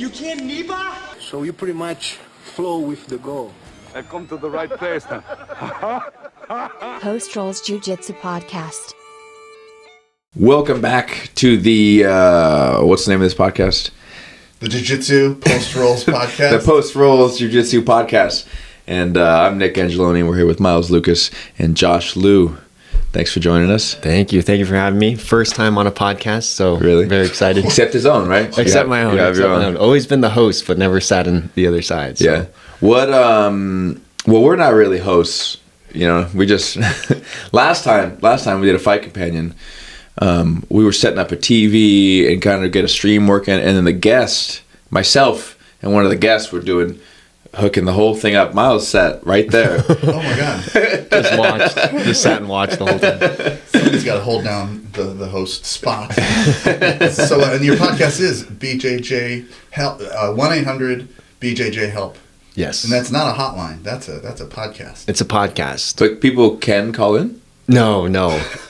you can't Niba? So you pretty much flow with the goal. I come to the right place then. Post Rolls Jiu Jitsu podcast. Welcome back to the, what's the name of this podcast? The Jiu Jitsu Post Rolls podcast. The Post Rolls Jiu Jitsu podcast. And I'm Nick Angeloni. We're here with Miles Lucas and Josh Liu. Thanks for joining us. Thank you for having me. First time on a podcast, so really very excited. Except his own, right? Except my own. You have your own. Always been the host, but never sat in the other side. So. Yeah. What? Well, we're not really hosts. You know, we just last time we did a fight companion. We were setting up a TV and kind of get a stream working, and then the guest, myself, and one of the guests were hooking the whole thing up. Miles sat right there. Oh my god! Just sat and watched the whole thing. Somebody's got to hold down the host spot. So, and your podcast is BJJ Help, 1-800-BJJ-HELP. Yes, and that's not a hotline. That's a podcast. It's a podcast. But people can call in. No.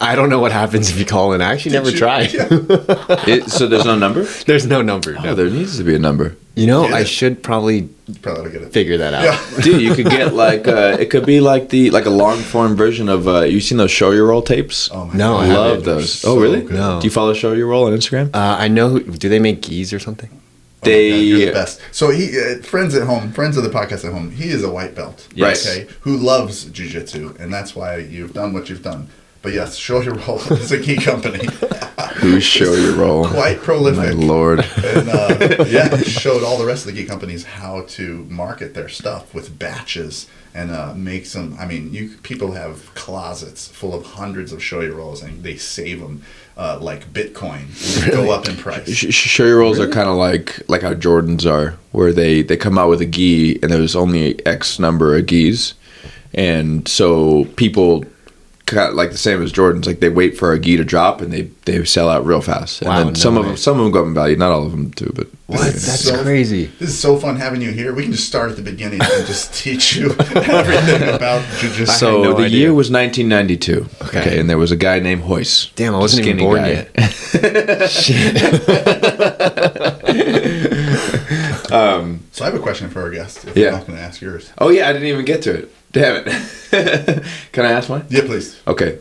I don't know what happens if you call in. I actually never tried. Yeah. So there's no number? There's no number. Oh, there needs to be a number. You know, Yeah. I should probably Probably get it. figure that out. Yeah. Dude, you could get it could be like a long form version of you seen those Show Your Roll tapes? Oh my No, god! I love haven't. those. So Oh really? good. No. Do you follow Show Your Roll on Instagram? I know. Do they make gis or something? Oh my God, you're the They best. So he friends of the podcast at home. He is a white belt. Yes. Okay, who loves jiu-jitsu, and that's why you've done what you've done. But yes, Show Your Roll is a key company. who Show Your Roll? Quite prolific. My lord. And showed all the rest of the key companies how to market their stuff with batches and make some. I mean, people have closets full of hundreds of Show Your Rolls, and they save them like Bitcoin. And they go up in price. Show Your Rolls are kind of like how Jordans are, where they come out with a gi and there's only X number of gis, and so people kind of like the same as Jordans, like they wait for a gi to drop and they sell out real fast. And Wow, then no some way. of them go up in value, not all of them do, but That's crazy. This is so fun having you here. We can just start at the beginning and just teach you everything about jiu-jitsu. So no the idea. year was 1992. Okay. And there was a guy named Hoyce. Damn, I wasn't even Skinny born guy. yet. Shit. So I have a question for our guest. If Yeah. you're not going to ask yours. Oh yeah, I didn't even get to it. Damn it. Can I ask mine? Yeah, please. Okay.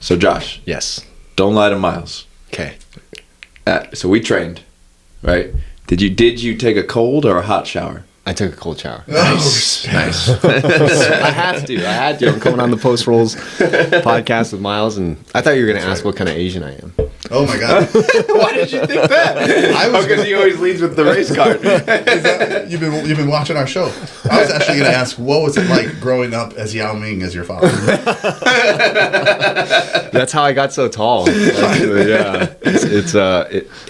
So Josh, Yes. don't lie to Miles. Okay. So we trained, right? Did you take a cold or a hot shower? I took a cold shower. Nice. I had to. I'm coming on the Post Rolls podcast with Miles, and I thought you were going to ask what kind of Asian I am. Oh my god! Why did you think that? I was Because he always leads with the race card. You've been watching our show. I was actually going to ask, what was it like growing up as Yao Ming as your father? That's how I got so tall. Actually, yeah. It's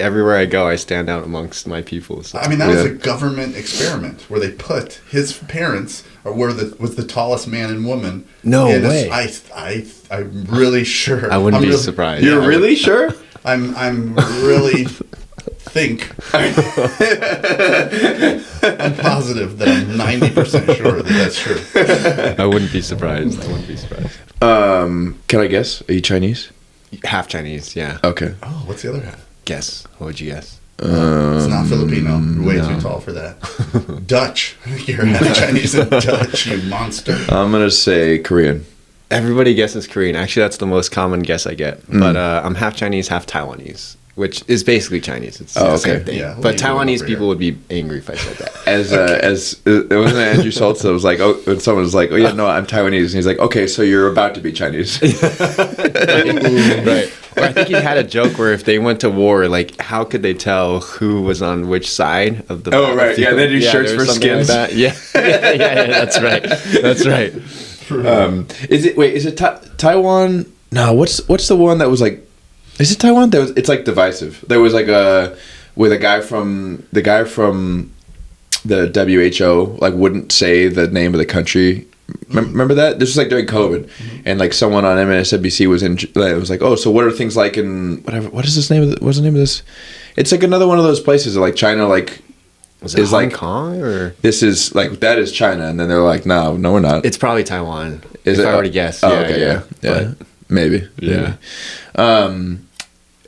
everywhere I go, I stand out amongst my people. So. I mean, that was a government experiment where they put his parents was the tallest man and woman. No in way. I'm really sure. I wouldn't I'm be really- surprised. You're Yeah, really sure? I'm really I'm positive that I'm 90% sure that that's true. I wouldn't be surprised. Can I guess? Are you Chinese? Half Chinese, yeah. Okay. Oh, what's the other half? Guess. What would you guess? It's not Filipino. You're way too tall for that. Dutch. You're half Chinese and Dutch, you monster. I'm gonna say Korean. Everybody guesses Korean. Actually, that's the most common guess I get. But I'm half Chinese, half Taiwanese, which is basically Chinese. It's the same thing. Yeah, but well, you Taiwanese over people here. would be angry if I said that. As it wasn't Andrew Schultz that was like, oh, when someone was like, oh yeah, no, I'm Taiwanese, and he's like, okay, so you're about to be Chinese. Right. Or I think he had a joke where if they went to war, like, how could they tell who was on which side of the Oh, right. Yeah, they do shirts there was for something like skins. that. Yeah. Yeah, that's right. That's right. Is it Taiwan? No, what's the one that was like? Is it Taiwan? It's like divisive. There was like with a guy from the the WHO like wouldn't say the name of the country. Remember that? This was like during COVID, and like someone on MSNBC was like, oh, so what are things like in whatever? What's the name of this? It's like another one of those places that, like China, like Was it is Hong like Kong or? this is like that is China, and then they're like, no, we're not. It's probably Taiwan. Is if it? I were to guess. Oh, Yeah, okay, yeah. yeah. Maybe. Yeah.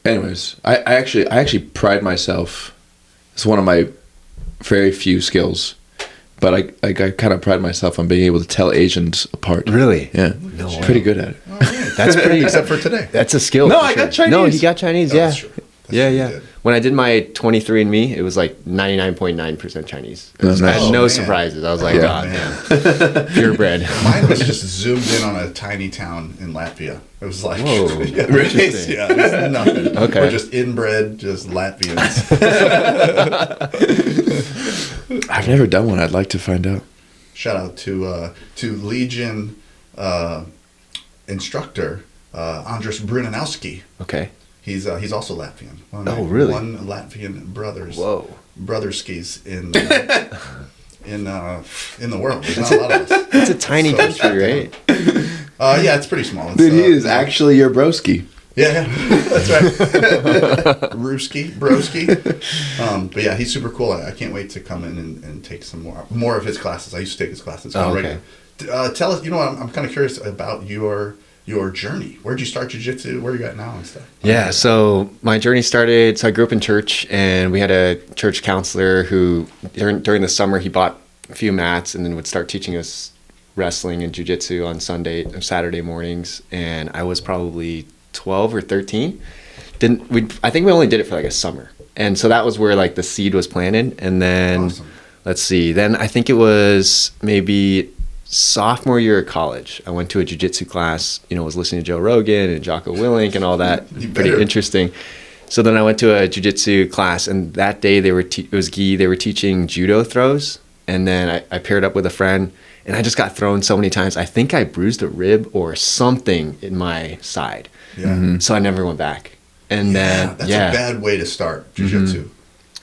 Anyways, I actually pride myself. It's one of my very few skills, but I kind of pride myself on being able to tell Asians apart. Really? Yeah, pretty good at it. All right. That's pretty. Except for today. That's a skill. No, for I sure. got Chinese. No, he got Chinese. Oh, Yeah. that's true. That's Yeah, pretty yeah. good. When I did my 23andMe, it was like 99.9% Chinese. Oh, nice. I had Oh, no man. surprises. I was like, Yeah. God, Man. damn. Purebred. Mine was just zoomed in on a tiny town in Latvia. It was like, Whoa. yeah, Really? just, yeah, it's nothing. Okay. We're just inbred, just Latvians. I've never done one. I'd like to find out. Shout out to Legion instructor Andres Brunanowski. Okay. He's also Latvian. Oh, really? One Latvian brothers. Whoa. Brotherskis in the world. There's not a lot of us. It's a tiny So- country, right? Yeah, it's pretty small. It's, Dude, he is actually your broski. Yeah, that's right. Broski. But yeah, he's super cool. I can't wait to come in and take some more of his classes. I used to take his classes. Oh, okay. Tell us, I'm kind of curious about your journey. Where'd you start jiu-jitsu? Where are you at now and stuff? Yeah, so my journey started, so I grew up in church, and we had a church counselor who, during the summer, he bought a few mats and then would start teaching us wrestling and jiu-jitsu on Saturday mornings, and I was probably 12 or 13. I think we only did it for like a summer, and so that was where like the seed was planted. And then Awesome. let's see, then I think it was maybe sophomore year of college, I went to a jiu-jitsu class, was listening to Joe Rogan and Jocko Willink and all that. You Pretty better. interesting. So then I went to a jiu-jitsu class, and that day it was gi. They were teaching judo throws, and then I paired up with a friend, and I just got thrown so many times. I think I bruised a rib or something in my side. Yeah. So I never went back. And then, That's a bad way to start jiu-jitsu.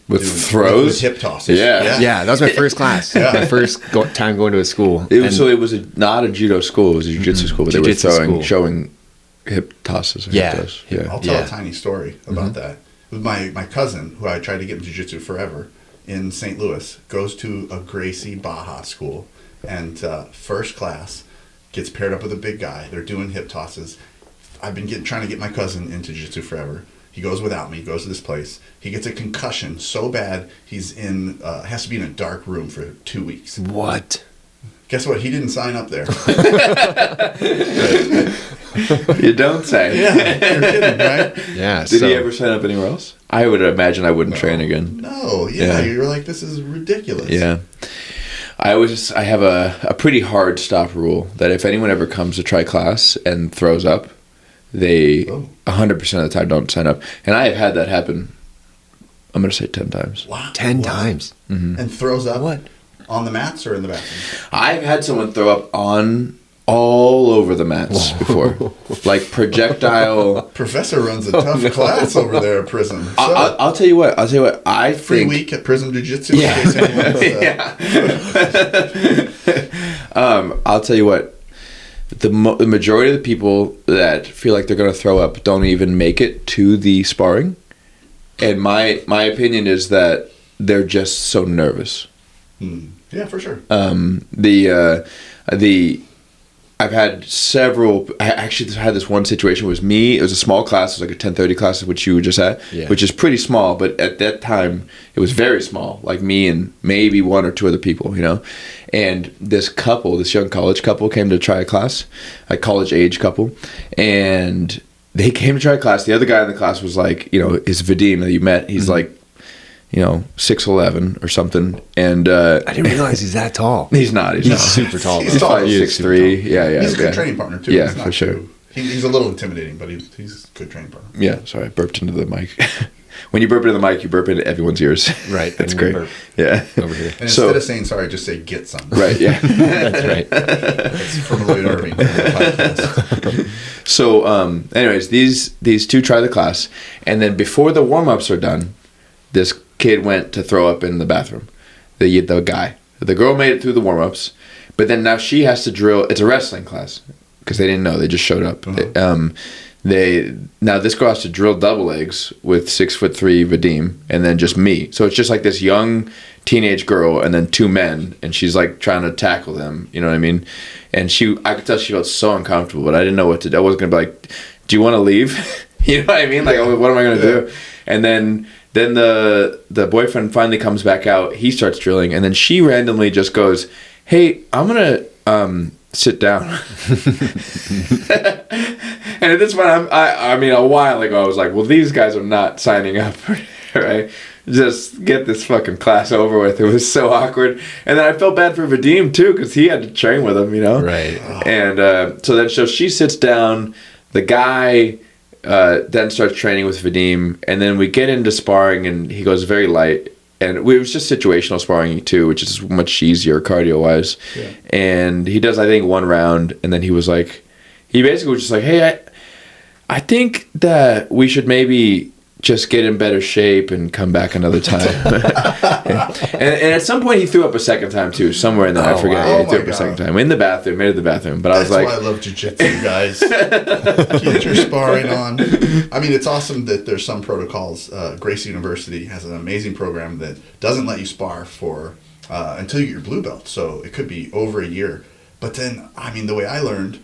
With Doing- throws? With hip tosses. Yeah. Yeah, that was my first class. My first time going to a school. So it was not a judo school. It was a jiu-jitsu school. But they were Jiu-jitsu school. showing hip tosses. Or Yeah. hip throws. Yeah. I'll tell Yeah. a tiny story about that. With my cousin, who I tried to get in jiu-jitsu forever, in St. Louis, goes to a Gracie Baja school, and first class gets paired up with a big guy. They're doing hip tosses. I've been trying to get my cousin into jiu-jitsu forever. He goes without me. He goes to this place. He gets a concussion so bad he's has to be in a dark room for 2 weeks. What? Guess what? He didn't sign up there. You don't say. Yeah, you're kidding, right? Yeah. Did he ever sign up anywhere else? I would imagine I wouldn't train again. No, Yeah. You're like, this is ridiculous. Yeah. I have a pretty hard stop rule that if anyone ever comes to try class and throws up, they 100% of the time don't sign up. And I have had that happen, I'm going to say 10 times. Wow. 10 Wow. times. And throws up What? on the mats or in the bathroom? I've had someone throw up all over the mats before. Like projectile. Professor runs a tough class over there at Prism. So, I'll tell you what. I free think. week at Prism Jiu-Jitsu. Yeah. In case anyone's, Yeah. I'll tell you what. The majority of the people that feel like they're going to throw up don't even make it to the sparring. And my opinion is that they're just so nervous. Yeah, for sure. I've had several. I actually had this one situation. It was me. It was a small class. It was like a 10:30 class, which you were just at, which is pretty small. But at that time, it was very small. Like me and maybe one or two other people, And this young college couple, came to try a class, a college age couple, and they came to try a class. The other guy in the class was like, is Vadim that you met. He's like, 6'11" or something, and I didn't realize he's that tall. He's not. He's not. super tall. He's He's tall. probably He is 6'3". Yeah. He's a good training partner, too. Yeah, He's not for sure. He's a little intimidating, but he's a good training partner. Yeah, sorry, I burped into the mic. When you burp into the mic, you burp into everyone's ears. Right. That's and great. burp Yeah. over here. And So- instead of saying sorry, just say get some. Right, yeah. That's right. That's from Lloyd Irving. Podcast. So, anyways, these two try the class, and then before the warm-ups are done, this kid went to throw up in the bathroom. The guy. The girl made it through the warm-ups, but then now she has to drill. It's a wrestling class because they didn't know. They just showed up. Now this girl has to drill double legs with 6'3" Vadim, and then just me. So it's just like this young teenage girl and then two men, and she's like trying to tackle them. You know what I mean? And I could tell she felt so uncomfortable, but I didn't know what to do. I wasn't gonna be like, "Do you want to leave?" You know what I mean? Like, what am I gonna do? And then then the boyfriend finally comes back out. He starts drilling, and then she randomly just goes, "Hey, I'm gonna sit down." And at this point, I mean, a while ago, I was like, "Well, these guys are not signing up, right? Just get this fucking class over with." It was so awkward, and then I felt bad for Vadim too because he had to train with him, you know. Right. And so she sits down. The guy then starts training with Vadim, and then we get into sparring, and he goes very light. And it was just situational sparring too, which is much easier cardio wise. Yeah. And he does, I think, one round, and then he was like, he basically was just like, "Hey, I think that we should maybe just get in better shape and come back another time." and at some point he threw up a second time too, somewhere in there. I forget. Wow. He threw up a second time in the bathroom, made it to the bathroom. But I was like, that's why I love jiu-jitsu, guys. Get your sparring on. I mean, it's awesome that there's some protocols. Gracie University has an amazing program that doesn't let you spar for until you get your blue belt. So it could be over a year. But then, I mean, the way I learned,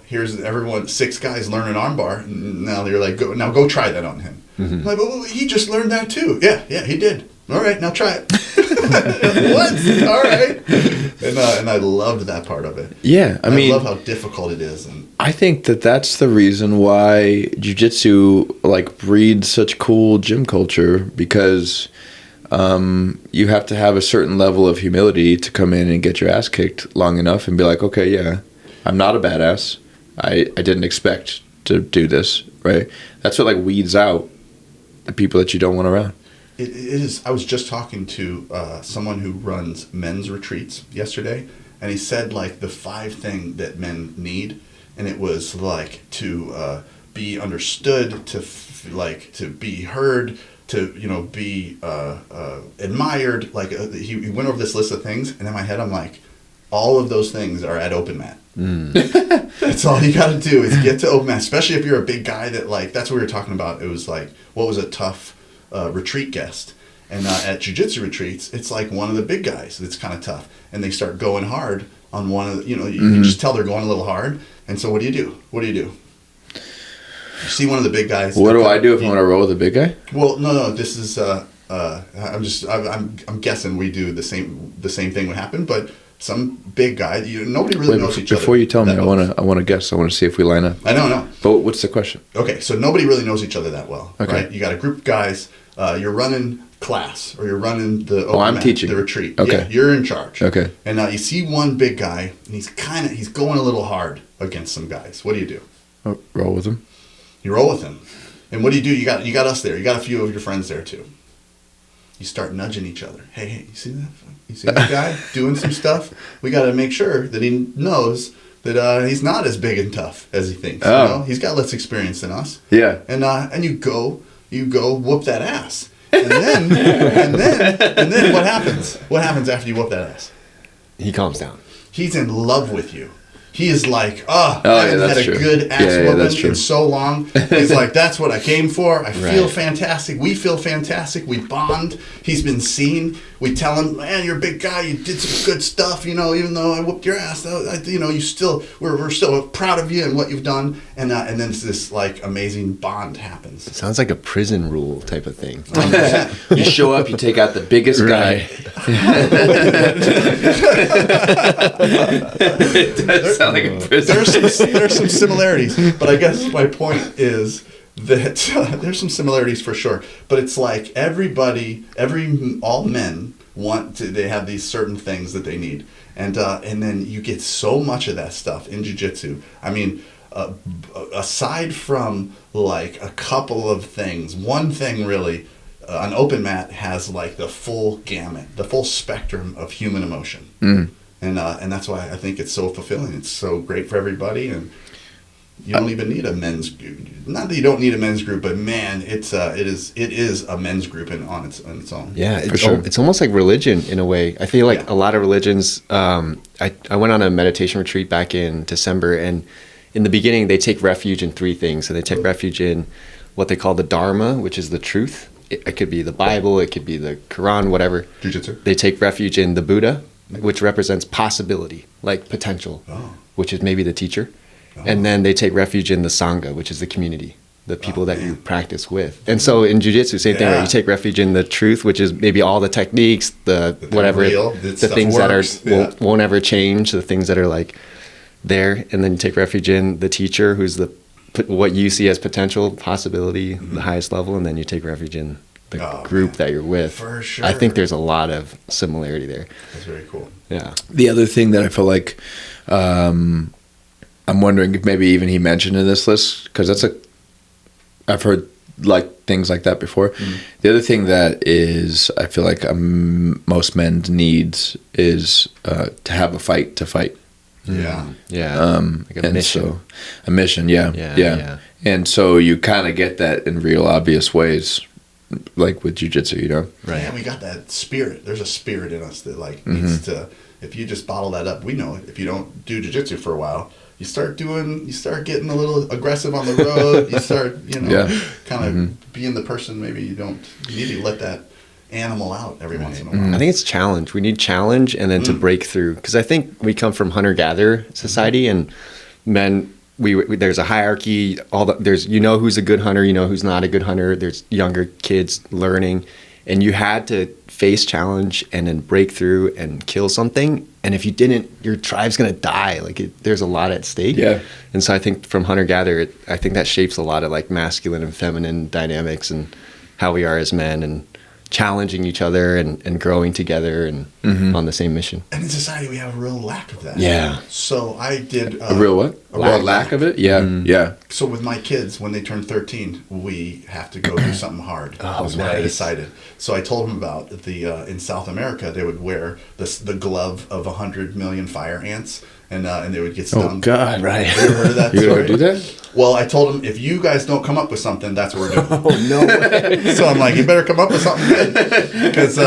here's everyone, 6 guys learn an armbar. Now they're like, go try that on him. Mm-hmm. I'm like, well, he just learned that too. Yeah, he did. All right, now try it. What? All right. And I loved that part of it. Yeah, I mean, love how difficult it is. And I think that's the reason why jiu-jitsu breeds such cool gym culture, because you have to have a certain level of humility to come in and get your ass kicked long enough and be like, okay, yeah, I'm not a badass. I didn't expect to do this, right? That's what weeds out the people that you don't want around. It is. I was just talking to someone who runs men's retreats yesterday, and he said the 5 things that men need, and it was to be understood, to be heard, to be admired. He went over this list of things, and in my head I'm like, all of those things are at open mat. That's all you got to do is get to open mat, especially if you're a big guy that that's what we were talking about. It was what was a tough retreat guest. And at jiu-jitsu retreats, it's one of the big guys that's kind of tough. And they start going hard on one of the, you can just tell they're going a little hard. And so what do you do? You see one of the big guys. What do I do if I want to roll with a big guy? Well, no, this is, I'm guessing we do the same thing would happen, but some big guy, nobody really knows each other. Before you tell me, I want to guess. I want to see if we line up. I know. But what's the question? Okay, so nobody really knows each other that well. Okay. Right? You got a group of guys, you're running class, or you're running the I'm teaching the retreat. Okay. Yeah, you're in charge. Okay. And you see one big guy, and he's going a little hard against some guys. What do you do? Roll with him. You roll with him. And what do? You got us there. You got a few of your friends there too. You start nudging each other. Hey, you see that? You see that guy doing some stuff? We got to make sure that he knows that he's not as big and tough as he thinks. Oh. He's got less experience than us. Yeah. And you go whoop that ass. And then what happens? What happens after you whoop that ass? He calms down. He's in love with you. He is like, I haven't had a good ass whooping in so long. He's like, that's what I came for. I feel fantastic. We feel fantastic. We bond. He's been seen. We tell him, man, you're a big guy. You did some good stuff. Even though I whooped your ass, you still, we're still proud of you and what you've done. And then this amazing bond happens. It sounds like a prison rule type of thing. You show up, you take out the biggest guy. It does sound like a prison. There's some similarities, but I guess my point is that there's some similarities for sure. But it's all men they have these certain things that they need, and then you get so much of that stuff in jiu-jitsu. I mean, aside from a couple of things, one thing really, an open mat has the full gamut, the full spectrum of human emotion. And that's why I think it's so fulfilling. It's so great for everybody, and you don't even need a men's group. Not that you don't need a men's group, but man, it is a men's group on its own. Yeah, for sure. It's almost like religion in a way. I feel like a lot of religions. I went on a meditation retreat back in December, and in the beginning they take refuge in 3 things. So they take refuge in what they call the Dharma, which is the truth. It could be the Bible, it could be the Quran, whatever. Jiu-jitsu. They take refuge in the Buddha, which represents possibility, potential, which is maybe the teacher. And then they take refuge in the Sangha, which is the community. the people that you practice with. And so in jiu-jitsu, same thing, right? You take refuge in the truth, which is maybe all the techniques, the whatever, the things that are won't ever change, the things that are like there, and then you take refuge in the teacher, who's what you see as potential, possibility, the highest level, and then you take refuge in the group that you're with. For sure. I think there's a lot of similarity there. That's very cool. Yeah. The other thing that I feel like I'm wondering if maybe even he mentioned in this list, because I've heard like things like that before. The other thing that is, I feel like most men needs is to have a fight to fight. Yeah. Yeah. Like a mission. So, a mission, yeah. Yeah. And so you kind of get that in real obvious ways, like with jiu-jitsu, you know? Right. And we got that spirit. There's a spirit in us that like needs to, if you just bottle that up, we know if you don't do jiu-jitsu for a while, you start getting a little aggressive on the road. You start, kind of being the person maybe you need to let that animal out every once in a while. I think it's challenge. We need challenge and then to break through. Because I think we come from hunter-gatherer society, and men, there's a hierarchy. There's who's a good hunter, who's not a good hunter. There's younger kids learning, and you had to face challenge and then break through and kill something. And if you didn't, your tribe's gonna die. Like there's a lot at stake. Yeah. And so I think from hunter-gatherer, I think that shapes a lot of like masculine and feminine dynamics and how we are as men, and challenging each other and growing together and on the same mission. And in society, we have a real lack of that. Yeah. So I did... a real what? A lack of it? Yeah. Yeah. So with my kids, when they turn 13, we have to go do something hard. That was what I decided. So I told them about in South America, they would wear the glove of 100 million fire ants, and they would get stung. Oh, God. Right. Have you ever heard of that You're story? going to do that? Well, I told them, if you guys don't come up with something, that's what we're doing. Oh, no way. So I'm like, you better come up with something good. Because,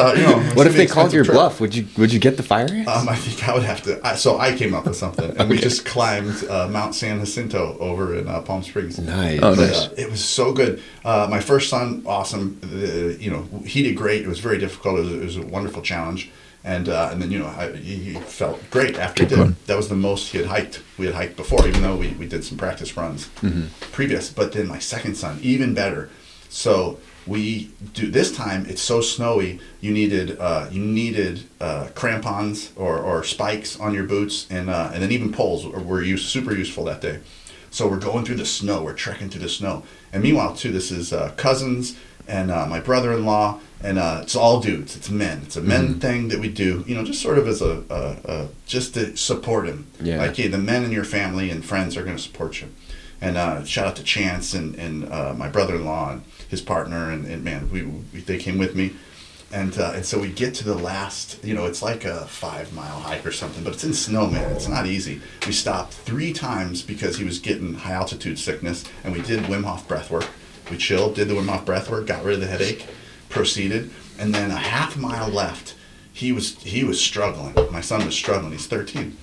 what if they called your bluff? Would you get the fire ants? I think I would have to. So I came up with something. And we just climbed Mount San Jacinto over in Palm Springs. Nice. Oh, nice. It was so good. My first son, awesome. He did great. It was very difficult. It was a wonderful challenge. And then, he felt great after he did. That was the most he had hiked. We had hiked before, even though we did some practice runs previous. But then my second son, even better. So we do this time. It's so snowy. You needed crampons or spikes on your boots, and then even poles were super useful that day. So we're going through the snow. We're trekking through the snow. And meanwhile, too, this is cousins and my brother-in-law. And it's all dudes. It's men. It's a men thing that we do, just sort of as just to support him. Yeah. Like, hey, the men in your family and friends are going to support you. And shout out to Chance and my brother-in-law and his partner. And man, they came with me. And so we get to the last, it's like a 5-mile hike or something, but it's in snow, man. It's not easy. We stopped 3 times because he was getting high altitude sickness. And we did Wim Hof breath work. We chilled, did the Wim Hof breath work, got rid of the headache. Proceeded, and then a half-mile left. He was struggling. My son was struggling. He's 13,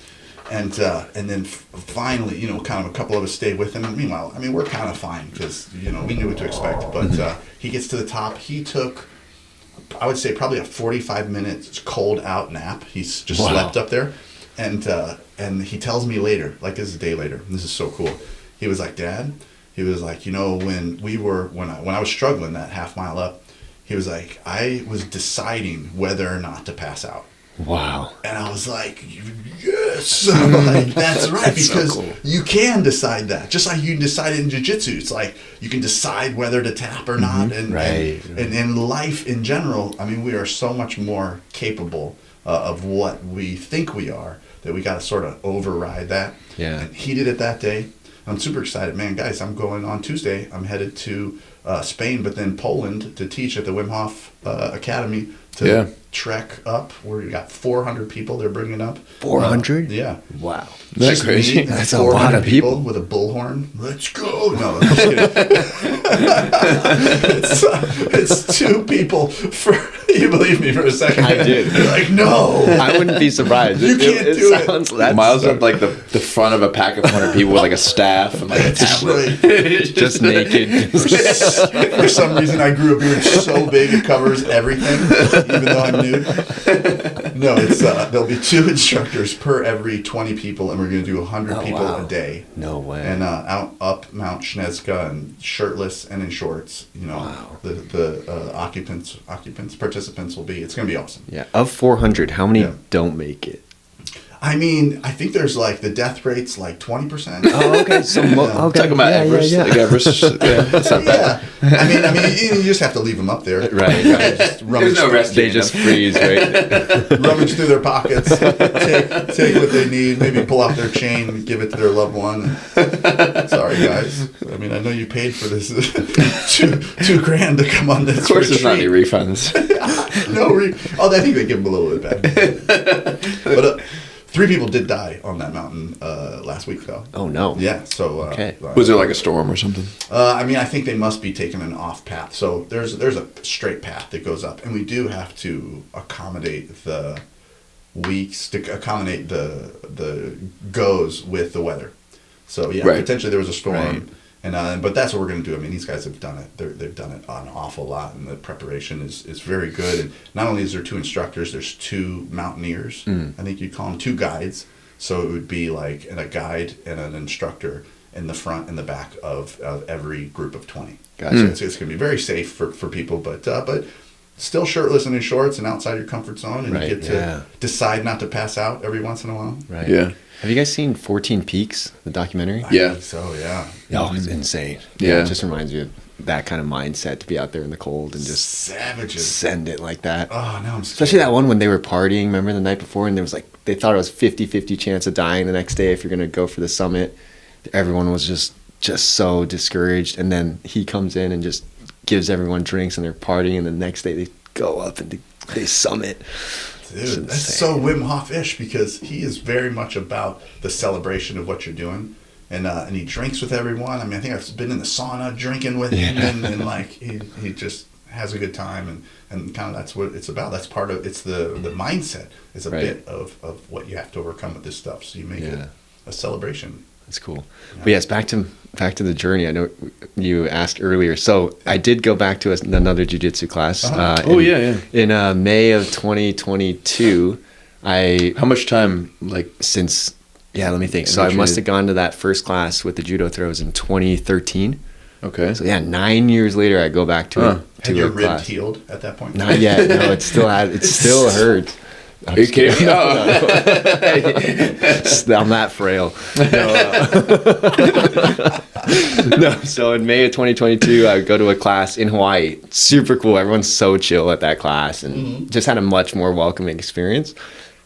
and then finally, kind of a couple of us stayed with him. And meanwhile, I mean, we're kind of fine because we knew what to expect. But he gets to the top. He took, I would say, probably a 45-minute cold out nap. He's just slept up there, and he tells me later, like this is a day later. And this is so cool. He was like, Dad. He was like, when I was struggling that half-mile up. He was like, I was deciding whether or not to pass out. Wow. And I was like, yes. Like, that's right. That's because so cool. You can decide that. Just like you can decide it in jiu-jitsu. It's like you can decide whether to tap or not. And in life in general, I mean, we are so much more capable of what we think we are that we got to sort of override that. Yeah. And he did it that day. I'm super excited. Man, guys, I'm going on Tuesday. I'm headed to Spain, but then Poland to teach at the Wim Hof Academy to trek up. Where you got 400 people they're bringing up. 400? Yeah. Wow. That's crazy. That's a lot of people with a bullhorn. Let's go. No, I'm just kidding. It's 2 people for. You believe me for a second? I did. You're like, no. I wouldn't be surprised. You can't do it. Miles at like the front of a pack of 100 people with like a staff and like a tablet. Just naked. For some reason, I grew a beard so big it covers everything. even though I'm new. No, it's there'll be 2 instructors per every 20 people, and we're going to do 100 people wow. a day. No way. And up Mount Shnezka and shirtless and in shorts. You know, Wow. the participants will be. It's going to be awesome. Yeah. Of 400, how many Yeah. don't make it? I mean, I think there's like the death rate's like 20%. Oh, okay. So okay. Talking about Everest. Like Everest. It's not bad. Yeah. I mean, you just have to leave them up there. Right. Just rummage, There's no rest. They just freeze, right? rummage through their pockets, take what they need, maybe pull out their chain and give it to their loved one. Sorry, guys. I mean, I know you paid for this $2,000 to come on this. Of course, there's not any retreat. refunds. I think they give them a little bit back. But 3 people did die on that mountain last week, though. Oh, no. Yeah, so... Okay. Was there like a storm or something? I mean, I think they must be taking an off path. So there's a straight path that goes up, and we do have to accommodate the weeks, to accommodate the goes with the weather. So yeah, Right. potentially there was a storm, Right. and but that's what we're going to do. I mean, these guys have done it. They've done it an awful lot, and the preparation is very good. And not only is there 2 instructors, there's 2 mountaineers. I think you'd call them 2 guides. So it would be like a guide and an instructor in the front and the back of every group of 20. Gotcha. So it's going to be very safe for people, but still shirtless and in shorts and outside your comfort zone, and Right, you get to decide not to pass out every once in a while. Right. Yeah. Have you guys seen 14 Peaks, the documentary? I Yeah. think so, yeah. Oh, it's insane. Yeah. It just reminds me of that kind of mindset to be out there in the cold and just Savages. send it like that. Oh, no, I'm scared. Especially that one when they were partying, remember the night before, and there was like, they thought it was 50-50 chance of dying the next day if you're going to go for the summit. Everyone was just so discouraged, and then he comes in and just gives everyone drinks, and they're partying, and the next day they go up and they summit. Dude, that's so Wim Hof-ish, because he is very much about the celebration of what you're doing. And he drinks with everyone. I mean, I think I've been in the sauna drinking with him, and like he just has a good time, and kind of that's what it's about. That's part of it's the mindset is a Right. bit of what you have to overcome with this stuff. So you make it a celebration. That's cool. But yes, back to the journey. I know you asked earlier. So I did go back to another jiu-jitsu class. In May of 2022. How much time? Like Since, let me think. So I must have gone to that first class with the judo throws in 2013. okay. So 9 years later, I go back to it. Had your a rib class. healed at that point? Not yet. No, it still hurts. Are you kidding me? Oh. I'm that frail. No, so in May of 2022, I go to a class in Hawaii. Super cool. Everyone's so chill at that class, and just had a much more welcoming experience.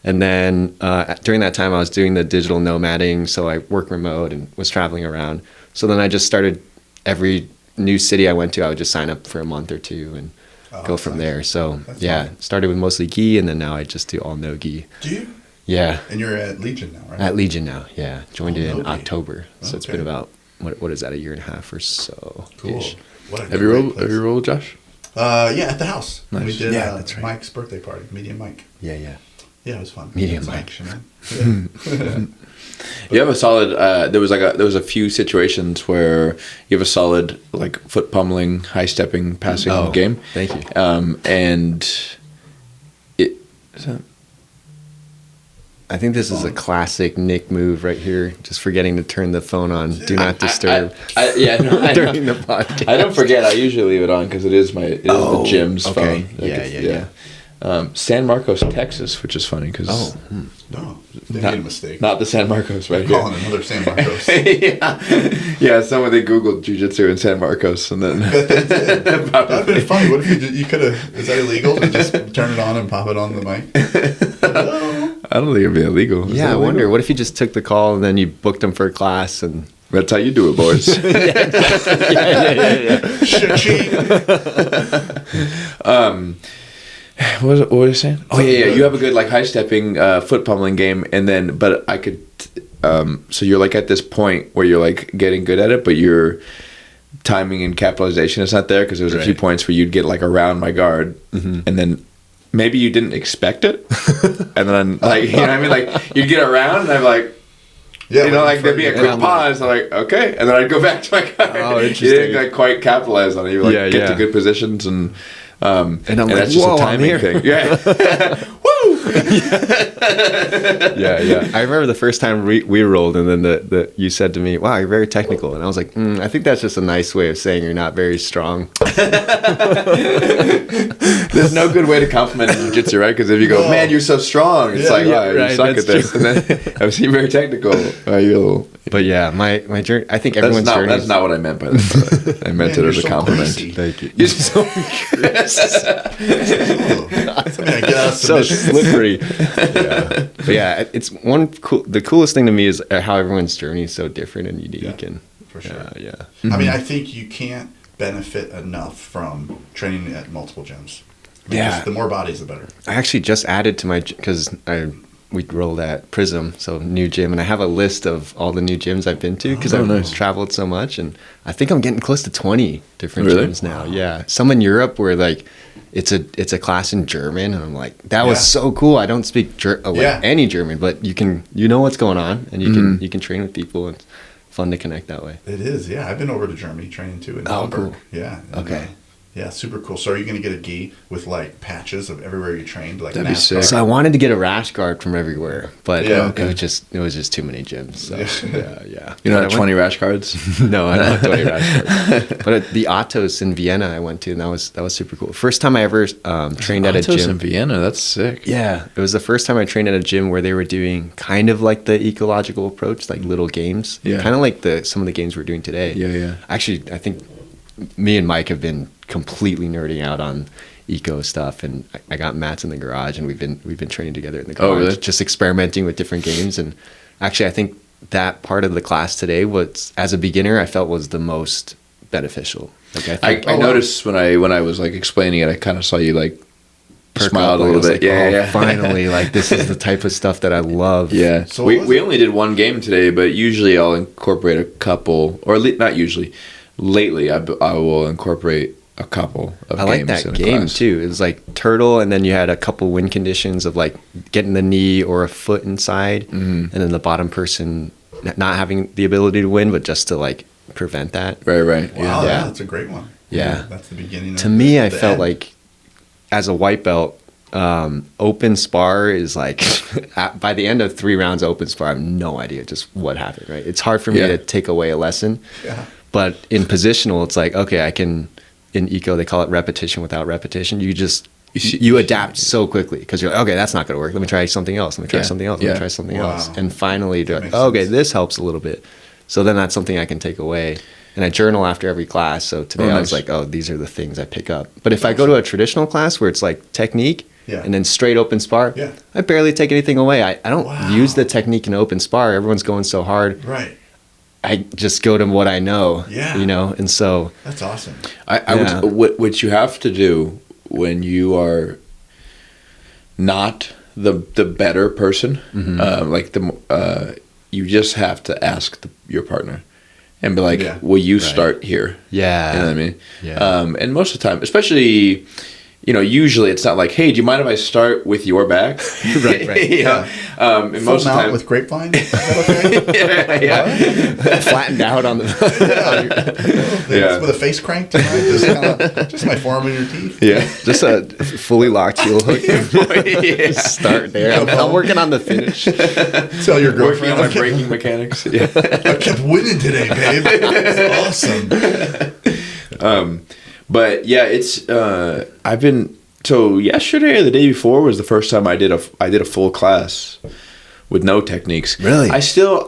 And then during that time, I was doing the digital nomading, so I worked remote and was traveling around. So then I just started every new city I went to, I would just sign up for a month or 2 and go from there. So fun. Started with mostly gi, and then now I just do all no gi. Do you? Yeah. And you're at Legion now, right? At Legion now, yeah. Joined Oh, it in no gi. October. So it's Okay. been about, what is that, a year and a half or so. Cool. What a Have you great rolled? place. Have you rolled, Josh? Yeah, at the house. Nice. We did Yeah, that's right. Mike's birthday party, Medium Mike. Yeah, yeah. Yeah, it was fun. Medium It was Mike. action, man. Yeah. You have a solid. There was a few situations where you have a solid like foot pummeling, high stepping, passing game. Thank you. And it. I think this is a classic Nick move right here. Just forgetting to turn the phone on. Do not disturb I know. during the podcast. I don't forget. I usually leave it on because it is the gym's okay. phone. Like, Yeah. San Marcos, Texas, which is funny because No, they made a mistake. not the San Marcos right They're here. calling another San Marcos. yeah. Someone they Googled jiu-jitsu in San Marcos, and then That'd been funny. What if you could have? Is that illegal to just turn it on and pop it on the mic? Hello? I don't think it'd be illegal. Is Yeah, that I illegal? wonder. What if you just took the call and then you booked him for a class and. That's how you do it, boys. Cha-ching. What was I saying? Oh yeah. You have a good like high stepping foot pummeling game, and then but I could. So you're like at this point where you're like getting good at it, but your timing and capitalization is not there because there was a few points where you'd get like around my guard, and then maybe you didn't expect it, and then like you know what I mean, like you'd get around, and I'm like. Yeah, you know, like there'd be a quick I'm pause. I'm like, okay, and then I'd go back to my guard. Oh, You interesting. didn't like quite capitalize on it. You like Yeah, get yeah. to good positions, and And I'm like, that's just whoa, a timing I'm here. thing. Yeah. Yeah. I remember the first time we rolled, and then you said to me, "Wow, you're very technical," and I was like, "I think that's just a nice way of saying you're not very strong." There's no good way to compliment in jiu-jitsu, right? Because if you go, man, you're so strong, it's like, wow, right, you suck that's at this. And then, I was very technical. You're a little... But yeah, my journey. I think everyone's journey. That's not what I meant by that. I meant it as a compliment. Thank you. You're so Something I get out of So submission. slippery. Yeah. But yeah, it's the coolest thing to me is how everyone's journey is so different and unique. Yeah, And for sure. Yeah. I mean, I think you can't benefit enough from training at multiple gyms. Because Yeah. the more bodies, the better. I actually just added to my because we rolled at Prism, so new gym, and I have a list of all the new gyms I've been to because I've traveled so much, and I think I'm getting close to 20 different gyms now. Yeah, some in Europe where like it's a class in German, and I'm like, that was so cool. I don't speak any German, but you know what's going on, and you can train with people, and it's fun to connect that way. It is, yeah. I've been over to Germany training too in Hamburg. Cool. Yeah. And, Okay. yeah, super cool. So are you going to get a gi with like patches of everywhere you trained? Like That'd be NASCAR? sick. So I wanted to get a rash guard from everywhere, but Yeah, it was just too many gyms. So yeah. You don't But have I 20 rash cards? No, I don't have 20 rash cards. But the Atos in Vienna I went to, and that was super cool. First time I ever trained at a Atos gym. in Vienna, that's sick. Yeah, it was the first time I trained at a gym where they were doing kind of like the ecological approach, like little games. Yeah. Kind of like some of the games we're doing today. Yeah. Actually, I think me and Mike have been completely nerding out on eco stuff, and I got mats in the garage, and we've been training together in the garage, really? just experimenting with different games. And actually, I think that part of the class today was, as a beginner, I felt was the most beneficial. Like I noticed when I was like explaining it, I kind of saw you like smiled a like, I little was bit. like, Yeah. Finally, like this is the type of stuff that I love. Yeah. So we what was it? only did one game today, but usually I'll incorporate a couple, or not usually. Lately, I will incorporate a couple of I like games that in a game class. too. It was like turtle, and then you had a couple win conditions of like getting the knee or a foot inside, and then the bottom person not having the ability to win, but just to like prevent that. Right. Wow, Yeah. yeah, that's a great one. Yeah. That's the beginning. To me, I the felt end. like as a white belt, open spar is like by the end of 3 rounds of open spar, I have no idea just what happened. Right? It's hard for me to take away a lesson. Yeah. But in positional, it's like, okay, I can, in eco, they call it repetition without repetition. You adapt so quickly because you're like, okay, that's not going to work. Let me try something else. Let me try something else. Let me try something else. And finally, That makes okay, sense. this helps a little bit. So then that's something I can take away. And I journal after every class. So today I was nice. like, oh, these are the things I pick up. But if I go to a traditional class where it's like technique and then straight open spar, I barely take anything away. I don't use the technique in open spar. Everyone's going so hard. Right. I just go to what I know, and so That's awesome. I would, what you have to do when you are not the better person, you just have to ask your partner and be like, will you start here? Yeah. You know what I mean? Yeah. And most of the time, especially, usually it's not like, hey, do you mind if I start with your back? Right. And Full most of the mount time, with grapevine. Is that okay? Flattened out on the. With a face crank tonight, just my forearm in your teeth. Yeah. Just a fully locked heel hook. Start there. I'm working on the finish. Tell your Working girlfriend on my I kept, braking mechanics. Yeah. I kept winning today, babe. It's awesome. But yeah, it's I've been yesterday or the day before was the first time I did a full class with no techniques. Really? I still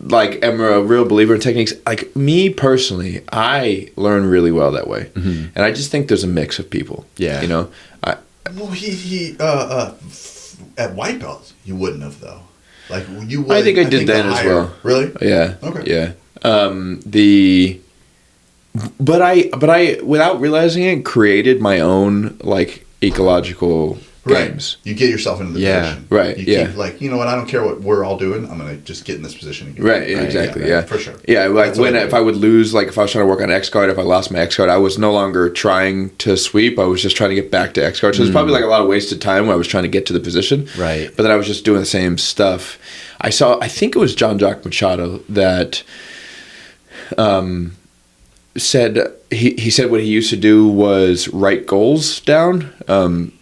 like am a real believer in techniques. Like me personally, I learn really well that way, and I just think there's a mix of people. Yeah. Well, he at white belt you wouldn't have though. Like you would. I think I did then as well. Really? Yeah. Okay. Yeah. But I without realizing it created my own like ecological games. You get yourself into the position. Right. You Yeah. keep, like, you know what? I don't care what we're all doing. I'm gonna just get in this position again. Right. Exactly. Yeah. For sure. Yeah. Like That's what I if do. I would lose, like if I was trying to work on X guard, if I lost my X guard, I was no longer trying to sweep. I was just trying to get back to X guard. So there's probably like a lot of wasted time when I was trying to get to the position. Right. But then I was just doing the same stuff. I think it was John Jacques Machado that, said he said what he used to do was write goals down,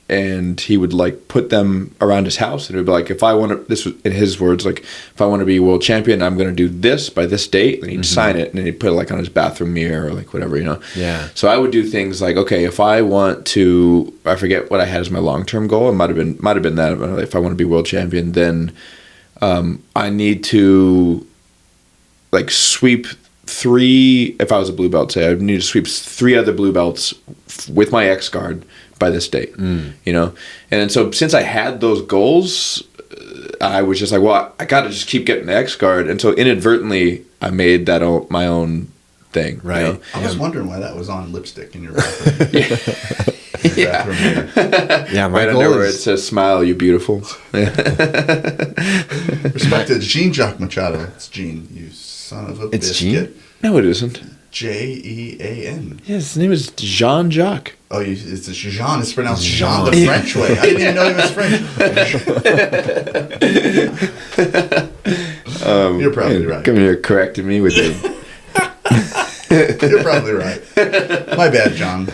and he would like put them around his house, and it would be like, if I want to, this was in his words, like, if I want to be world champion, I'm going to do this by this date, and he'd sign it, and then he'd put it like on his bathroom mirror or like whatever, you know. Yeah. So I would do things like, okay, if I want to, I forget what I had as my long-term goal. It might have been that if I want to be world champion, then I need to like sweep 3. If I was a blue belt, say I would need to sweep 3 other blue belts with my X guard by this date, you know. And then so since I had those goals, I was just like, well, I got to just keep getting the X guard, and so inadvertently I made that my own thing, right? You know? I was wondering why that was on lipstick in your bathroom. Yeah. Yeah, my Right goal under where it is says "Smile, you beautiful." Respected Jean-Jacques Machado. It's Jean, you son of a It's biscuit. No, it isn't. Jean. Yeah, his name is Jean Jacques. Oh, it's Jean. It's pronounced Jean the French way. I didn't even know he was French. You're probably right. Come here, correcting me with it. You're probably right. My bad, John.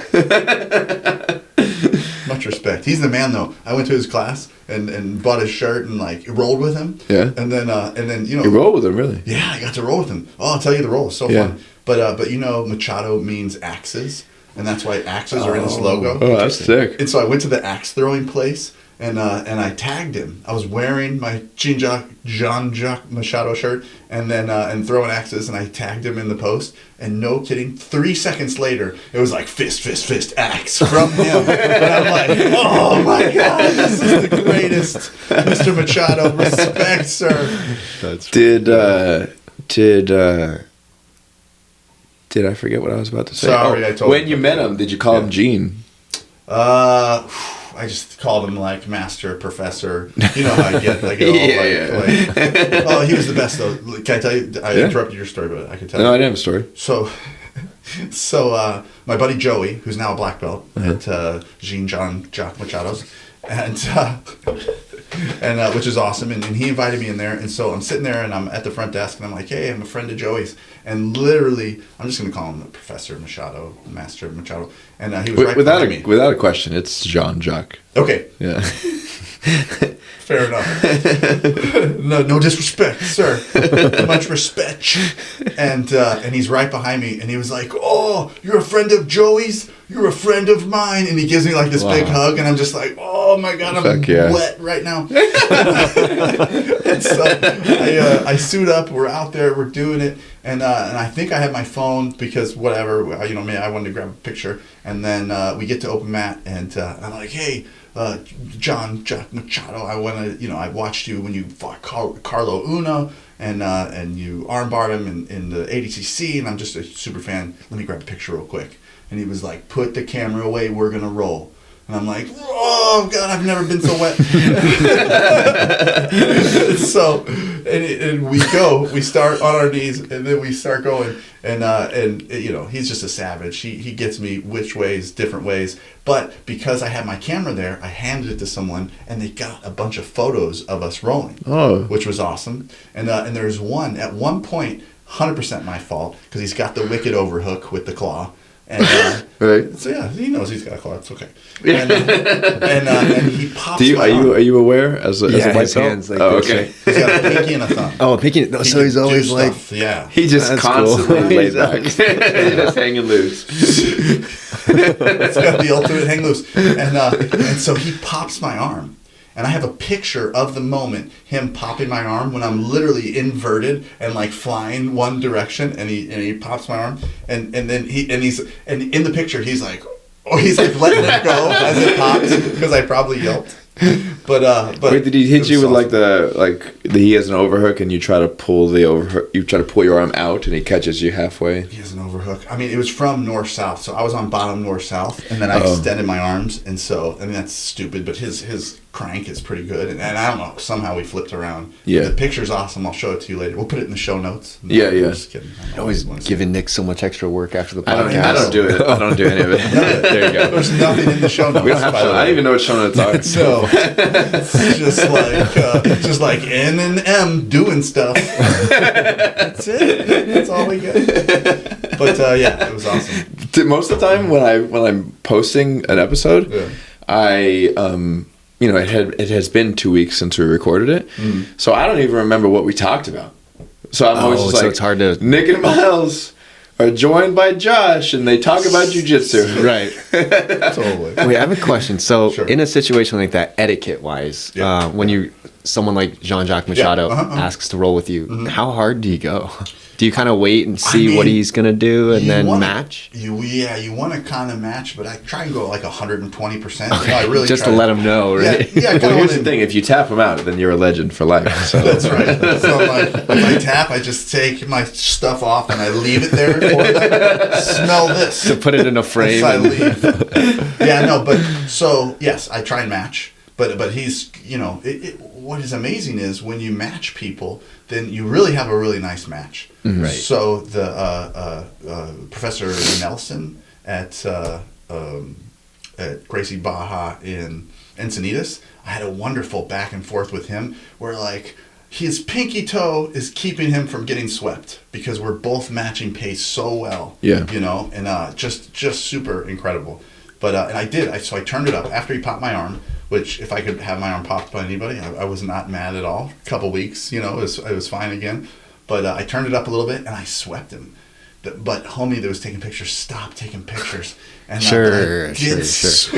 Much respect. He's the man, though. I went to his class and bought his shirt and like rolled with him. Yeah. And then you know. You roll with him, really? Yeah, I got to roll with him. Oh, I'll tell you the roll. It's so fun. But you know, Machado means axes, and that's why axes are in his logo. Oh, that's sick. And so I went to the axe throwing place, and I tagged him. I was wearing my Jean-Jacques Machado shirt, and then and throwing axes, and I tagged him in the post. And no kidding, 3 seconds later, it was like fist, axe from him. And I'm like, oh my God, this is the greatest, Mr. Machado. Respect, sir. Did I forget what I was about to say? Sorry, I told when you. you met him, did you call him Gene? I just called him like master, professor. You know how I get all oh, he was the best though. Can I tell you? I interrupted your story, but I can tell you. No, I didn't have a story. So my buddy Joey, who's now a black belt at Jean-Jacques Machado's, and which is awesome, and he invited me in there, and so I'm sitting there, and I'm at the front desk, and I'm like, hey, I'm a friend of Joey's, and literally, I'm just going to call him Professor Machado, Master Machado, and he was right behind me. Without a question, it's Jean Jacques. Okay. Yeah. Fair enough. No disrespect, sir. Much respect. And he's right behind me, and he was like, "Oh, you're a friend of Joey's? You're a friend of mine." And he gives me like this big hug, and I'm just like, "Oh my God, I'm wet right now." And so I suit up. We're out there. We're doing it, and I think I had my phone because whatever, you know, I wanted to grab a picture, and then we get to open mat, and I'm like, "Hey, Jean-Jacques Machado, I want to, you know, I watched you when you fought Carlo Una, and you armbarred him in the ADCC, and I'm just a super fan. Let me grab a picture real quick." And he was like, "Put the camera away, we're gonna roll." And I'm like, "Oh God, I've never been so wet." So, and we start on our knees, and then we start going, and you know, he's just a savage. He gets me different ways. But because I had my camera there, I handed it to someone, and they got a bunch of photos of us rolling, which was awesome. And there's at one point, 100% my fault, because he's got the wicked overhook with the claw. And right. So yeah, he knows he's got a claw. It's okay. And he pops. Are you aware as a white belt? hands like okay. He's got a pinky and a thumb. Oh, pinky. So he's always like, yeah. He just That's constantly cool. laid back. He's just hanging loose. It's got the ultimate hang loose. And so he pops my arm. And I have a picture of the moment, him popping my arm when I'm literally inverted and like flying one direction, and he pops my arm, and then he's in the picture he's like letting it go as it pops because I probably yelped. But wait, did he hit you with he has an overhook and you try to pull the overhook, you try to pull your arm out and he catches you halfway? He has an overhook. I mean, it was from north-south, so I was on bottom north-south, and then I extended my arms, and so, I mean, that's stupid, but his crank is pretty good, and I don't know, somehow we flipped around. Yeah. The picture's awesome. I'll show it to you later. We'll put it in the show notes. No, Yeah. I'm just kidding. always giving Nick so much extra work after the I podcast. don't do it. I don't do any of it. There you go. There's nothing in the show notes. We don't have by the I way. don't even know what show notes are. So It's just like N and M doing stuff. That's it. That's all we get. But yeah, it was awesome. Most of the time when I'm posting an episode, Yeah. I it has been 2 weeks since we recorded it, so I don't even remember what we talked about. So I'm always just so like, it's hard to- Nick and Miles are joined by Josh, and they talk about jujitsu. Right. Totally. Wait, I have a question. So, Sure. in a situation like that, etiquette-wise, Yeah. when someone like Jean-Jacques Machado asks to roll with you, how hard do you go? Do you kind of wait and see what he's gonna do and then match? You want to kind of match, but I try and go like 120%. I really Just try to let him know, right? Yeah. Well, here's the thing: if you tap him out, then you're a legend for life. So. That's right. So like, if I tap, I just take my stuff off and I leave it there for them. Smell this. To put it in a frame. As I leave. Yeah, no, but so yes, I try and match. But he's, what is amazing is when you match people, then you really have a really nice match. Right. So the Professor Nelson at Gracie Baja in Encinitas, I had a wonderful back and forth with him where like his pinky toe is keeping him from getting swept because we're both matching pace so well. Yeah. And just super incredible. But and I did. So I turned it up after he popped my arm. Which, if I could have my arm popped by anybody, I was not mad at all. A couple weeks, it was fine again. But I turned it up a little bit and I swept him. But homie that was taking pictures stopped taking pictures. And Sure. I did sweep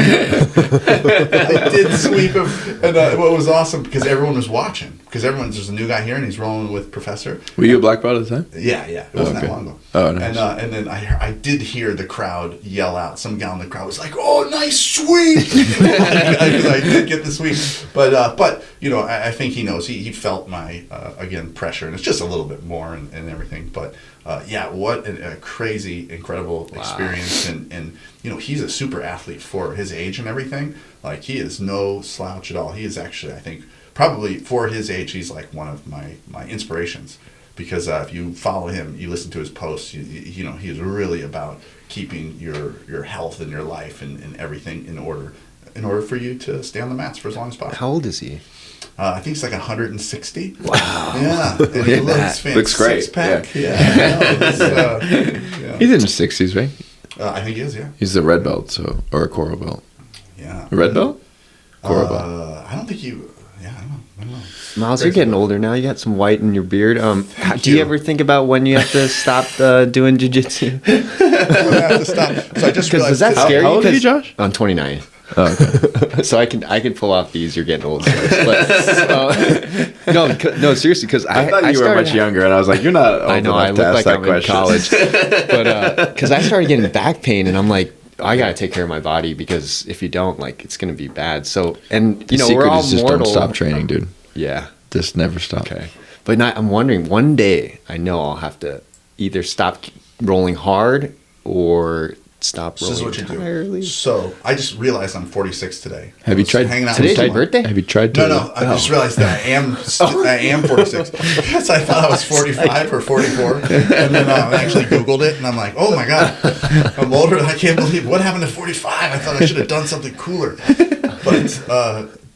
him. And what was awesome, because everyone was watching. Because there's a new guy here and he's rolling with Professor. Were you a black belt at the time? Yeah. It wasn't that long ago. Oh, nice. And then I did hear the crowd yell out. Some gal in the crowd was like, "Oh, nice sweep!" Because I did get the sweep. But I think he knows. He felt my again pressure, and it's just a little bit more and everything. But what a crazy, incredible experience. And he's a super athlete for his age and everything. Like he is no slouch at all. He is actually, I think, probably for his age, he's like one of my inspirations. Because if you follow him, you listen to his posts, he is really about keeping your health and your life and everything in order for you to stay on the mats for as long as possible. How old is he? I think he's like 160. Wow. Yeah. And he looks fantastic. Looks great. Six-pack. Yeah. He's in his 60s, right? I think he is, yeah. He's a red belt, or a coral belt. Yeah. A red belt? Coral belt. I don't think you... Yeah, I don't know. Miles, you're getting older now. You got some white in your beard. Do you you. ever think about when you have to stop doing jiu-jitsu? I have to stop. So I just Because does realized that today- scare How old are you, 'Cause Josh? I'm 29. Oh, okay. So I can pull off these. You're getting old. But, no, seriously, because I thought you were much younger, and I was like, you're not old I know. I enough to look ask like that I'm question. in college, but because I started getting back pain, and I'm like, I gotta take care of my body because if you don't, like, it's gonna be bad. So, and The we're secret all is just mortal. don't stop training, dude. Yeah. Just never stop. Okay. But I'm wondering, one day I know I'll have to either stop rolling hard or stop This is rolling what you entirely. do. So I just realized I'm 46 today. Have you I was tried- hanging out Today's with your someone. birthday? Have you tried to? No. I just realized that I am 46 because I thought I was 45 or 44, and then I actually Googled it, and I'm like, oh my god, I'm older. I can't believe what happened to 45. I thought I should have done something cooler,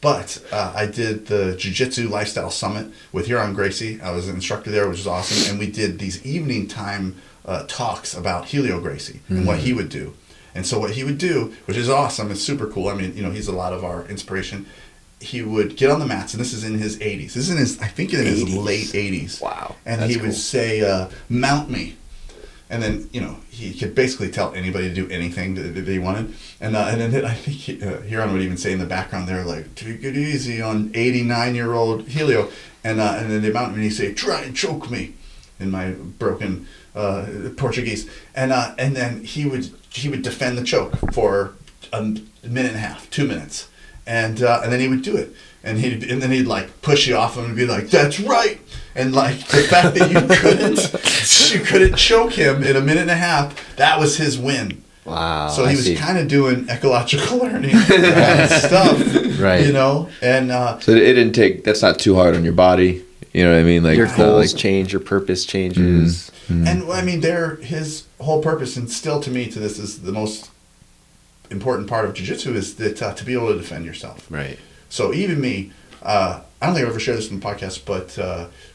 but I did the Jiu Jitsu Lifestyle Summit with Huron Gracie. I was an instructor there, which was awesome, and we did these evening time talks about Helio Gracie and what he would do. And so what he would do, which is awesome, it's super cool. I mean, he's a lot of our inspiration. He would get on the mats, and this is in his 80s. This is in his, I think, in his late 80s. Wow, And that's he would cool. say, "Mount me," and then he could basically tell anybody to do anything that he wanted. And then I think Huron would even say in the background there, like, "Take it easy on 89-year-old Helio," and then they mount me and he'd say, "Try and choke me," in my broken Portuguese, and then he would defend the choke for a minute and a half, 2 minutes, and then he would do it, and then he'd like push you off him and be like, "That's right," and like the fact that you couldn't choke him in a minute and a half, that was his win. Wow. So he was kind of doing ecological learning stuff, Right. and So it didn't take. That's not too hard on your body. You know what I mean? Like your goals like, change, your purpose changes. And I mean, his whole purpose, and still to me, to this is the most important part of jiu-jitsu, is that to be able to defend yourself. Right. So even me, I don't think I've ever shared this in the podcast, but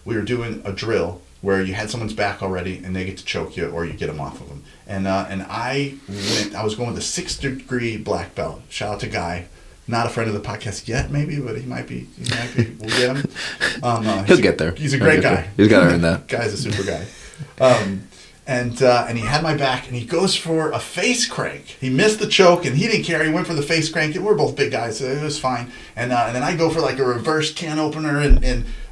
we were doing a drill where you had someone's back already and they get to choke you or you get them off of them. And I was going with a 6th degree black belt. Shout out to Guy. Not a friend of the podcast yet, maybe, but he might be. We'll get him. He'll get there. He's a great guy. He's got to earn that. Guy's a super guy. And he had my back, and he goes for a face crank. He missed the choke, and he didn't care. He went for the face crank. We're both big guys, so it was fine. And then I go for like a reverse can opener, and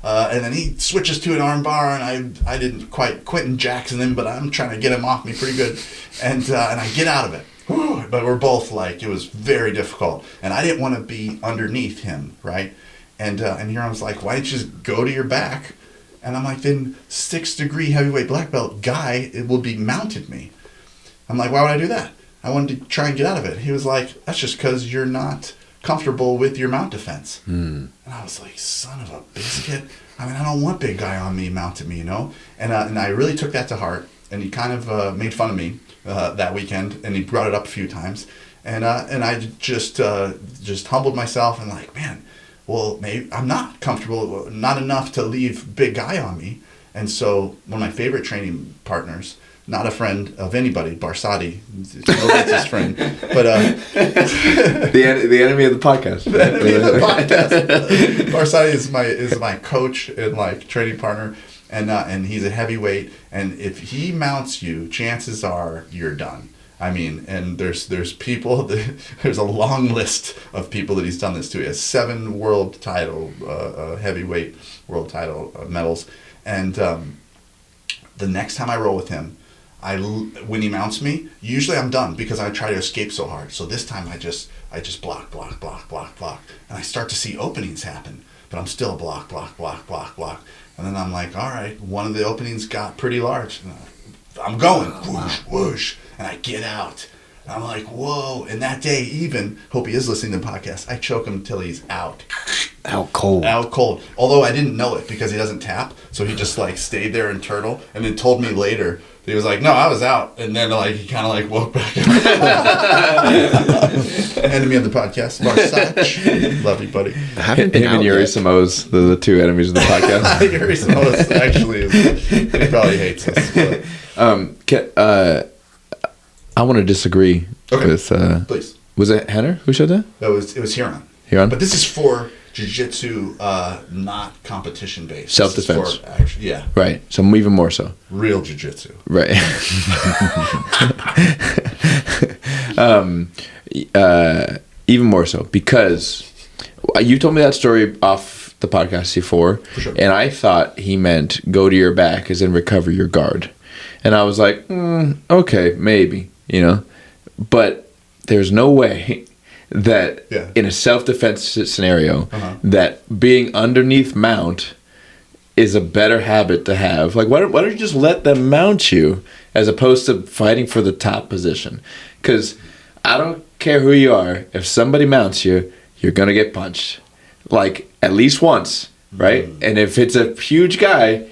then he switches to an arm bar, and I didn't quite Quentin Jackson him, but I'm trying to get him off me pretty good. And I get out of it. But we're both like, it was very difficult. And I didn't want to be underneath him, right? And here I was like, why don't you just go to your back? And I'm like, then 6th degree heavyweight black belt Guy, it will be mounted me. I'm like, why would I do that? I wanted to try and get out of it. He was like, that's just because you're not comfortable with your mount defense. And I was like, son of a biscuit. I mean, I don't want big guy on me, mounted me, you know? And I really took that to heart. And he kind of made fun of me that weekend, and he brought it up a few times. And I just humbled myself and like, man, well, maybe I'm not comfortable, not enough to leave big guy on me. And so one of my favorite training partners, not a friend of anybody, Barsadi, that's his friend, but the enemy of the podcast. The enemy of the podcast. Barsadi is my coach and like training partner, and he's a heavyweight. And if he mounts you, chances are you're done. I mean, and there's people, there's a long list of people that he's done this to. He has 7 world title, heavyweight world title medals. And the next time I roll with him, when he mounts me, usually I'm done because I try to escape so hard. So this time I just block. And I start to see openings happen, but I'm still block. And then I'm like, all right, one of the openings got pretty large. I'm going, whoosh, whoosh. And I get out. And I'm like, whoa. And that day even, hope he is listening to the podcast, I choke him until he's out. Out cold. Out cold. Although I didn't know it because he doesn't tap. So he just like stayed there and turtle. And then told me later, he was like, no, I was out. And then like he kind of like woke back up. Enemy of the podcast, Marsach. Love you, buddy. I haven't been Him out and Yuri yet. Samos, the two enemies of the podcast. Yuri Samos actually is, he probably hates us. But. I want to disagree with. Please. Was it Henner who showed that? It was Huron. Huron? But this is for jiu-jitsu, not competition based. Self-defense. Yeah. Right. So even more so. Real jiu-jitsu. Right. Even more so because you told me that story off the podcast before, For sure. and I thought he meant go to your back as in recover your guard, and I was like, okay, maybe, you know, but there's no way that in a self-defense scenario that being underneath mount is a better habit to have. Like, why don't you just let them mount you as opposed to fighting for the top position? Because I don't care who you are. If somebody mounts you, you're going to get punched. Like, at least once, right? And if it's a huge guy,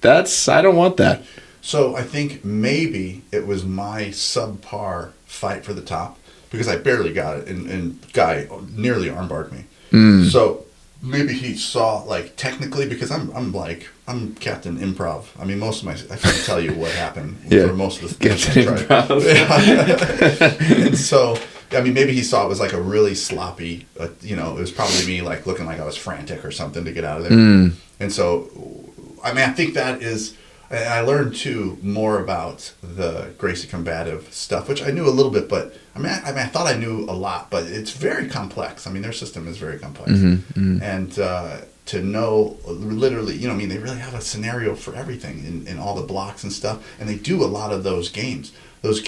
I don't want that. So I think maybe it was my subpar fight for the top because I barely got it, and guy nearly armbarred me. So maybe he saw, like, technically, because I'm Captain Improv. I mean, I can't tell you what happened for most of the Captain Improv. And so, I mean, maybe he saw it was like a really sloppy, it was probably me like looking like I was frantic or something to get out of there. And so, I mean, I think that is, and I learned too more about the Gracie combative stuff, which I knew a little bit, but I thought I knew a lot, but it's very complex. I mean, their system is very complex. And to know literally, they really have a scenario for everything in all the blocks and stuff. And they do a lot of those games. There's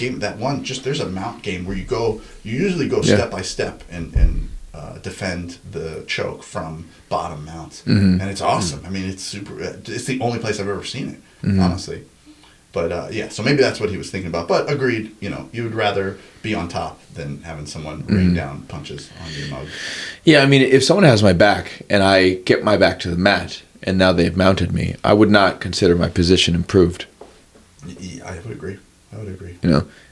a mount game where you usually go step by step and defend the choke from bottom mounts. And it's awesome. I mean, it's the only place I've ever seen it, honestly. But so maybe that's what he was thinking about. But agreed, you would rather be on top than having someone rain down punches on your mug. Yeah, I mean, if someone has my back and I get my back to the mat and now they've mounted me, I would not consider my position improved. I would agree.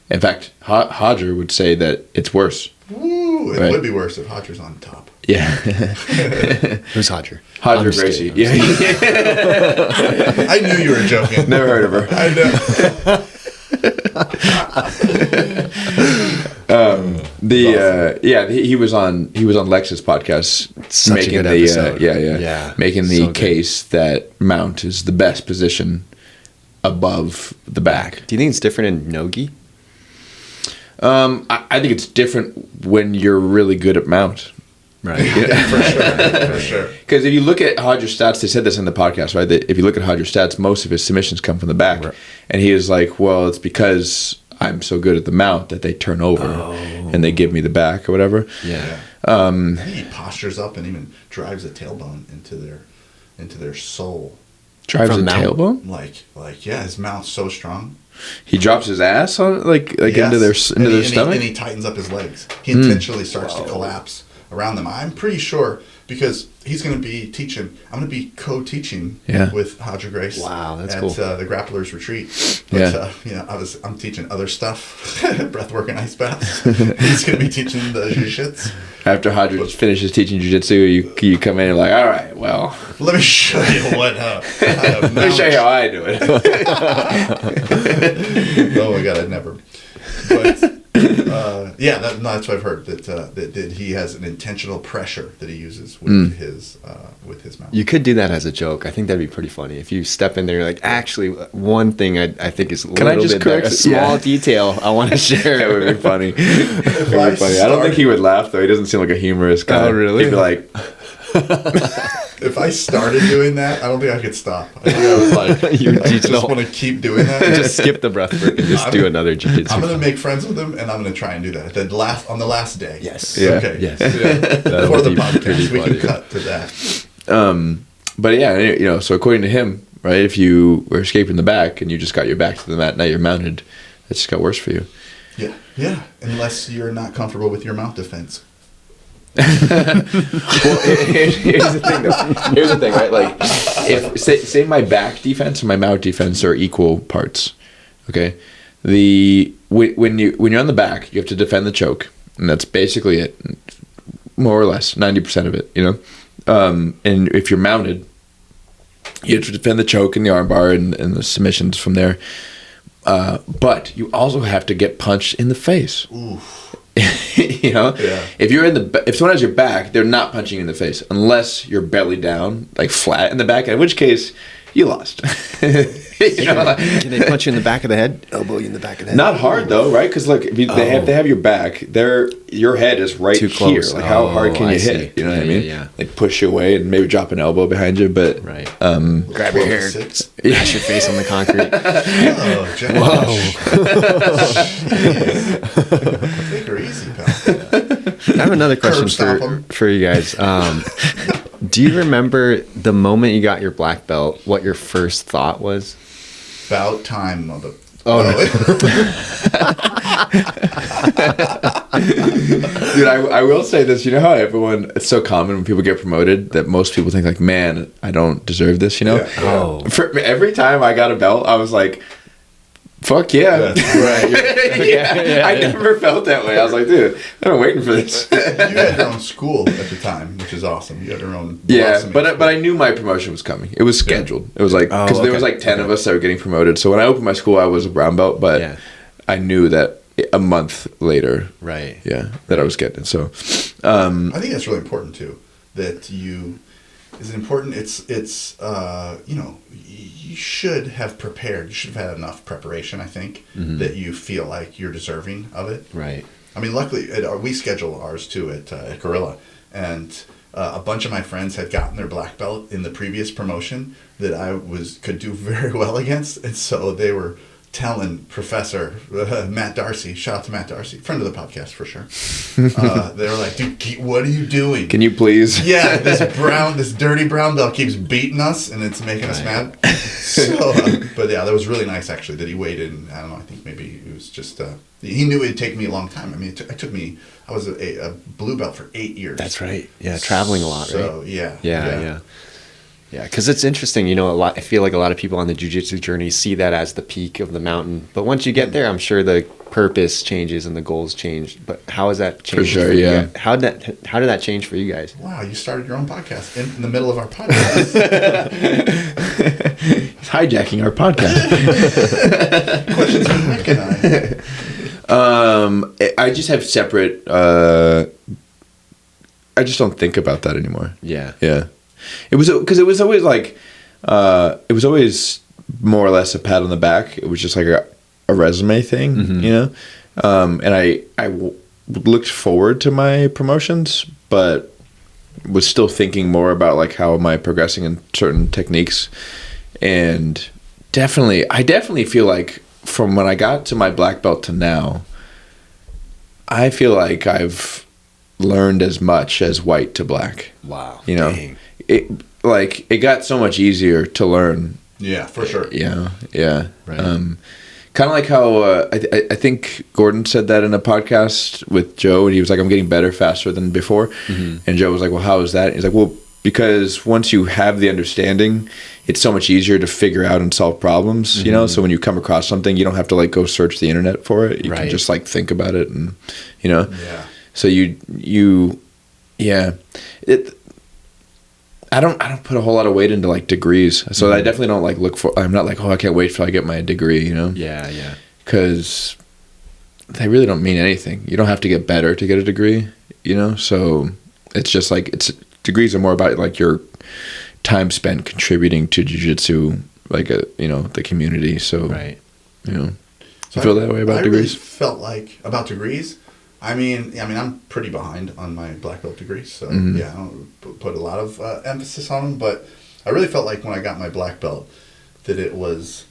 In fact, Hodger would say that it's worse. Woo! It Right. would be worse if Hodger's on top. Yeah. Who's Hodger? Hodger I'm just Gracie. kidding. Yeah. I knew you were joking. Never heard of her. I know. He was on Lex's podcast Such a making good the episode. yeah making the So good. case that mount is the best position above the back. Do you think it's different in nogi? I think it's different when you're really good at mount. Right. For sure. Because if you look at Hodger's stats, they said this in the podcast, right? That if you look at Hodger's stats, most of his submissions come from the back. Right. And he is like, well, it's because I'm so good at the mount that they turn over and they give me the back or whatever. Yeah. I think he postures up and even drives a tailbone into their soul. Drives From a mount? tailbone? Like yeah, his mouth's so strong. He drops his ass on like Yes. into their And stomach? he tightens up his legs. He intentionally starts to collapse around them. I'm pretty sure because he's going to be teaching. I'm going to be co-teaching with Hodger Grace. Wow, that's at cool. The Grapplers Retreat. But, I'm teaching other stuff, breath work and ice baths. He's going to be teaching the jiu-jitsu. After Hodger finishes teaching jiu-jitsu, you come in and like, all right, well, Let me show you what. let me show you how I do it. Oh my god, I'd never. But that's what I've heard that he has an intentional pressure that he uses with his mouth. You could do that as a joke. I think that'd be pretty funny. If you step in there, you're like, actually, one thing I think is a Can I little just bit better, correct a it? small Yeah. detail I want to share. That would be funny. It would be funny. I don't think he would laugh though. He doesn't seem like a humorous guy. Oh, really? He'd be like, If I started doing that, I don't think I could stop. I think I would like. You I teach the just whole- want to keep doing that. Just skip the breath work and just do another jiu-jitsu. I'm gonna make friends with him, and I'm gonna try and do that on the last day. Yes. Yeah. Okay. Yes. Yeah. For would the be pretty podcast, we funny. can cut to that. but yeah, so according to him, right, if you were escaping the back and you just got your back to the mat, now you're mounted, that just got worse for you. Yeah. Yeah. Unless you're not comfortable with your mount defense. Well, here's the thing, though. Here's the thing, right? Like, if say my back defense and my mount defense are equal parts, okay? When you're on the back, you have to defend the choke, and that's basically it, more or less, 90% of it, And if you're mounted, you have to defend the choke and the armbar and the submissions from there. But you also have to get punched in the face. Oof. Yeah. If if someone has your back, they're not punching you in the face unless you're belly down, like flat in the back. In which case, you lost. Can they punch you in the back of the head? Elbow you in the back of the head? Not hard though, right? Because look, if they have to have your back. Your head is right Too here. close. Like how hard can I you see. hit? You know what I mean? Yeah. Like push you away and maybe drop an elbow behind you, but Right. Grab your hair. Bash your face on the concrete. Oh, Josh. Take her easy, pal. I have another question Curb stop 'em. for you guys. Do you remember the moment you got your black belt, what your first thought was? About time, mother. Oh, no. Dude, I will say this. You know how it's so common when people get promoted that most people think like, man, I don't deserve this, Yeah. Oh. For every time I got a belt, I was like, fuck yeah. Right. Yeah, I never felt that way. I was like, dude, I've been waiting for this. You had your own school at the time, which is awesome. You had your own. Yeah, blossoming but school. I knew my promotion was coming. It was scheduled. It was like, because there was okay. like 10 of us that were getting promoted. So when I opened my school, I was a brown belt, but Yeah. I knew that a month later, Right. that I was getting it. So, I think that's really important too. That you is it important. It's you should have prepared. You should have had enough preparation. I think that you feel like you're deserving of it. Right. I mean, luckily, we schedule ours too at Gorilla, and a bunch of my friends had gotten their black belt in the previous promotion that I could do very well against, and so they were telling Professor Matt Darcy, shout out to Matt Darcy, friend of the podcast for sure. They were like, "Dude, what are you doing? can you please? Yeah, this dirty brown belt keeps beating us, and it's making us mad." So, but yeah, that was really nice actually that he waited. I don't know. I think maybe it was just he knew it'd take me a long time. I mean, it took me. I was a blue belt for 8 years. That's right. Yeah, traveling a lot, right? So Yeah. Yeah, because it's interesting. I feel like a lot of people on the jiu-jitsu journey see that as the peak of the mountain. But once you get there, I'm sure the purpose changes and the goals change. But how has that changed? For sure, you yeah. guys? How did that change for you guys? Wow, you started your own podcast in the middle of our podcast. He's hijacking our podcast. Questions from Nick and I. I just have separate. I just don't think about that anymore. Yeah. Yeah. It was always like, it was always more or less a pat on the back. It was just like a resume thing, and I looked forward to my promotions, but was still thinking more about like how am I progressing in certain techniques, and I definitely feel like from when I got to my black belt to now, I feel like I've learned as much as white to black. Wow. Dang. It got so much easier to learn. Yeah, for sure. Yeah. Right. Kind of like how I think Gordon said that in a podcast with Joe, and he was like, "I'm getting better faster than before," and Joe was like, "Well, how is that?" And he's like, "Well, because once you have the understanding, it's so much easier to figure out and solve problems. So when you come across something, you don't have to like go search the internet for it. You can just like think about it, and Yeah. So I don't put a whole lot of weight into like degrees. So I definitely don't like look for. I'm not like, oh, I can't wait till I get my degree. Yeah. Because they really don't mean anything. You don't have to get better to get a degree. So it's just like degrees are more about like your time spent contributing to jiu-jitsu, like the community. So Right. You feel that way about degrees? Really felt like about degrees. I mean, I'm pretty behind on my black belt degrees, so yeah, I don't put a lot of emphasis on them. But I really felt like when I got my black belt that it was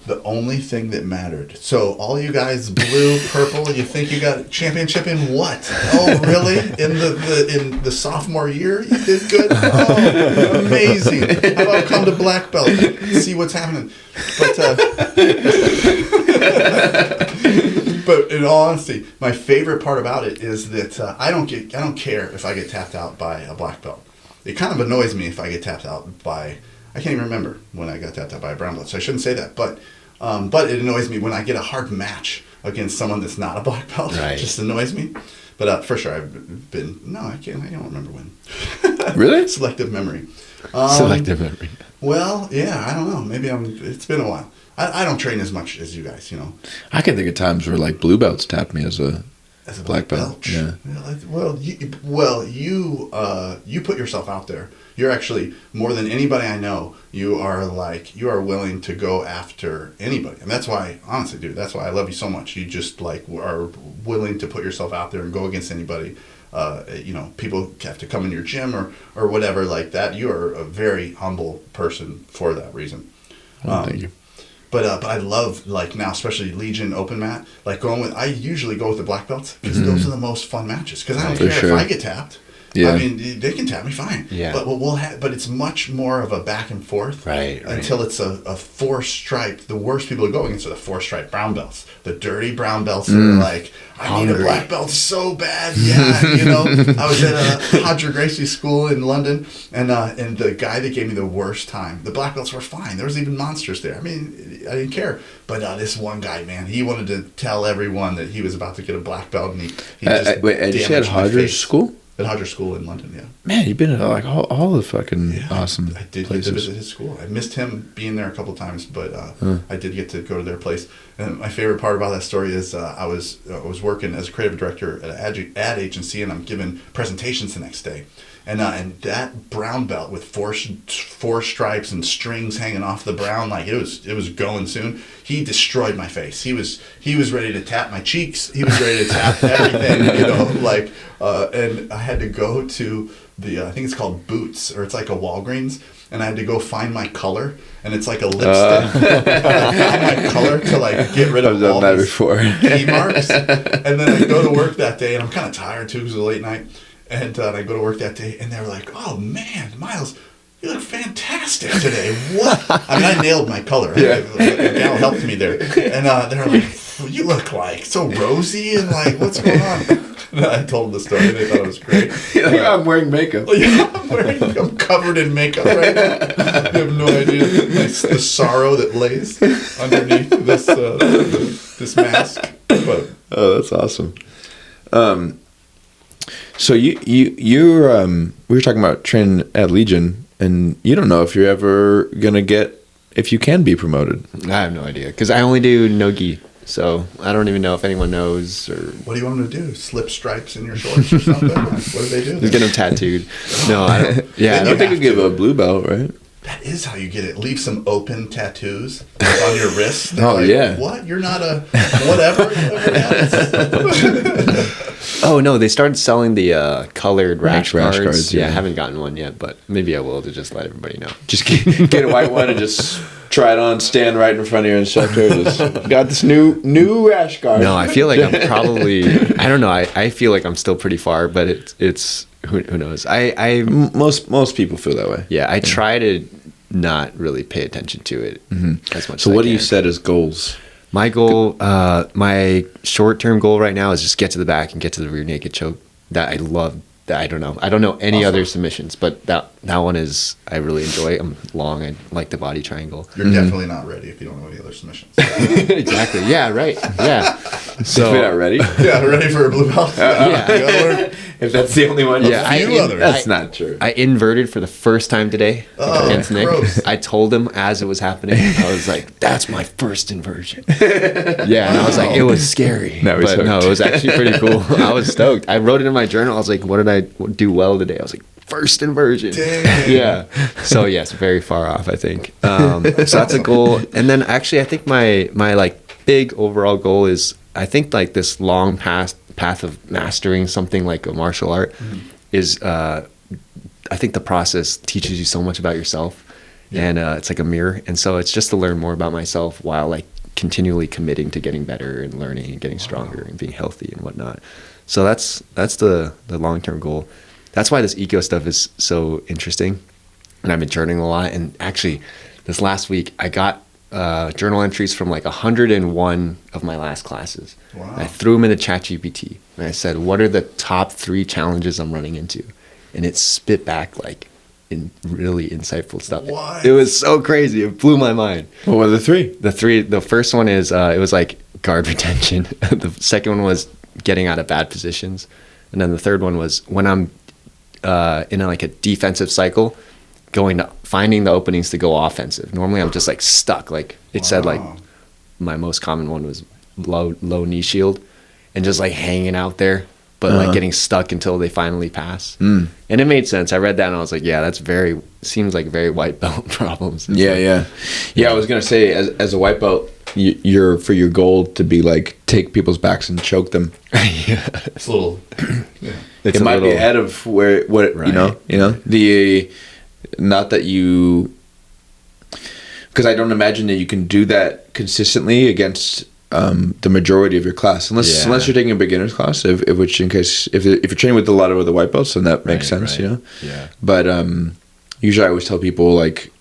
the only thing that mattered. So all you guys, blue, purple, you think you got a championship in what? Oh, really? In the sophomore year, you did good. Oh, amazing! How about come to black belt, see what's happening? But in all honesty, my favorite part about it is that I don't care if I get tapped out by a black belt. It kind of annoys me if I get tapped out by, I can't even remember when I got tapped out by a brown belt, so I shouldn't say that. But it annoys me when I get a hard match against someone that's not a black belt. Right. It just annoys me. But for sure, I've been, I don't remember when. Really? Selective memory. Selective memory. Well, yeah, I don't know. Maybe it's been a while. I don't train as much as you guys, I can think of times where like blue belts tapped me as a black belt. Yeah. Well, you put yourself out there. You're actually, more than anybody I know, you are willing to go after anybody. And that's why, honestly, dude, that's why I love you so much. You just like are willing to put yourself out there and go against anybody. People have to come in your gym or whatever like that. You are a very humble person for that reason. Thank you. But I love, like, now, especially Legion open mat, like I usually go with the black belts because those are the most fun matches. Because I don't care if I get tapped. Yeah. I mean, they can tap me fine. Yeah. But but it's much more of a back and forth. Right. Until it's a four stripe. The worst people to go against are the 4-stripe brown belts. The dirty brown belts that are like, I need a black belt so bad. Yeah. I was at a Hodger Gracie school in London, and the guy that gave me the worst time, the black belts were fine. There was even monsters there. I mean, I didn't care. But this one guy, man, he wanted to tell everyone that he was about to get a black belt, and he just wait, you said Hodger's school? At Hodger School in London, yeah. Man, you've been at like all the fucking awesome I did places. get to visit his school. I missed him being there a couple times, but I did get to go to their place. And my favorite part about that story is I was working as a creative director at an ad agency, and I'm giving presentations the next day. And that brown belt with four stripes and strings hanging off the brown, like it was going soon. He destroyed my face. He was ready to tap my cheeks. He was ready to tap everything, and I had to go to the I think it's called Boots, or it's like a Walgreens, and I had to go find my color, and it's like a lipstick. I found my color to like get rid of all these key marks, and then I go to work that day, and I'm kind of tired too because it was a late night. And I go to work that day, and they're like, "Oh man, Miles, you look fantastic today." What? I mean, I nailed my color. Yeah. A gal helped me there, and they're like, well, "You look like so rosy, and like, what's going on?" I told the story. They thought it was great. I'm wearing makeup. I'm covered in makeup right now. You have no idea the sorrow that lays underneath this mask. But Oh, that's awesome. So you're we were talking about training at Legion, and you don't know if you're ever gonna if you can be promoted. I have no idea because I only do no-gi, so I don't even know if anyone knows or. what do you want them to do? Slip stripes in your shorts or something? Like, what do they do? Just get them tattooed. No, I don't. Yeah, I don't think you give a blue belt, right? That is how you get it. Leave some open tattoos on your wrists. They're Oh, yeah. What? You're not a whatever. Oh no, they started selling the colored rash Rash cards. cards, Yeah, yeah. I haven't gotten one yet, but maybe I will to just let everybody know. Just get a white one and just try it on, stand right in front of your instructor. Just got this new rash guard. No, I feel like I'm probably. I don't know. I feel like I'm still pretty far, but it's who knows. Most people feel that way. I try to not really pay attention to it as much. So as what I do you can. set as goals? My goal, my short-term goal right now is just get to the back and get to the rear naked choke. That I love. That I don't know any other submissions, but that one is I really enjoy. I'm long. I like the body triangle. You're definitely not ready if you don't know any other submissions. Exactly. Yeah. Right. Yeah. So if you're not ready. Yeah, ready for a blue belt? Yeah. You gotta learn. If that's the only one. Yeah, few others. That's not true. I inverted for the first time today against Nick. gross. I told him as it was happening. I was like, "That's my first inversion." Yeah, and I was like, "It was scary." Now he's But no, hooked. it was actually pretty cool. I was stoked. I wrote it in my journal. I was like, "What did I do well today?" I was like, "First inversion." Dang. Yeah. So yes, very far off, I think. So that's a goal. And then actually, I think my like big overall goal is I think like this long path of mastering something like a martial art is I think the process teaches you so much about yourself, and it's like a mirror. And so it's just to learn more about myself while like continually committing to getting better and learning and getting stronger and being healthy and whatnot. So that's the long-term goal. That's why this eco stuff is so interesting, and I've been journaling a lot. And actually, this last week I got journal entries from like 101 of my last classes. Wow. And I threw them into ChatGPT, and I said, "What are the top 3 challenges I'm running into?" And it spit back like in really insightful stuff. What? It was so crazy. It blew my mind. What were the three? The first one is it was like guard retention. The second one was getting out of bad positions, and then the third one was when I'm in like a defensive cycle, finding the openings to go offensive. Normally I'm just like stuck. Like it said, like my most common one was low knee shield, and just like hanging out there, but like getting stuck until they finally pass. And it made sense. I read that and I was like, yeah, that's seems like very white belt problems. Yeah. I was gonna say, as a white belt, you're for your goal to be like take people's backs and choke them. It's a little. Yeah. It might be ahead of where Right. you know the not that you, because I don't imagine that you can do that consistently against the majority of your class, unless you're taking a beginner's class. If you're training with a lot of other white belts, then that makes sense, you know. Yeah. But usually I always tell people like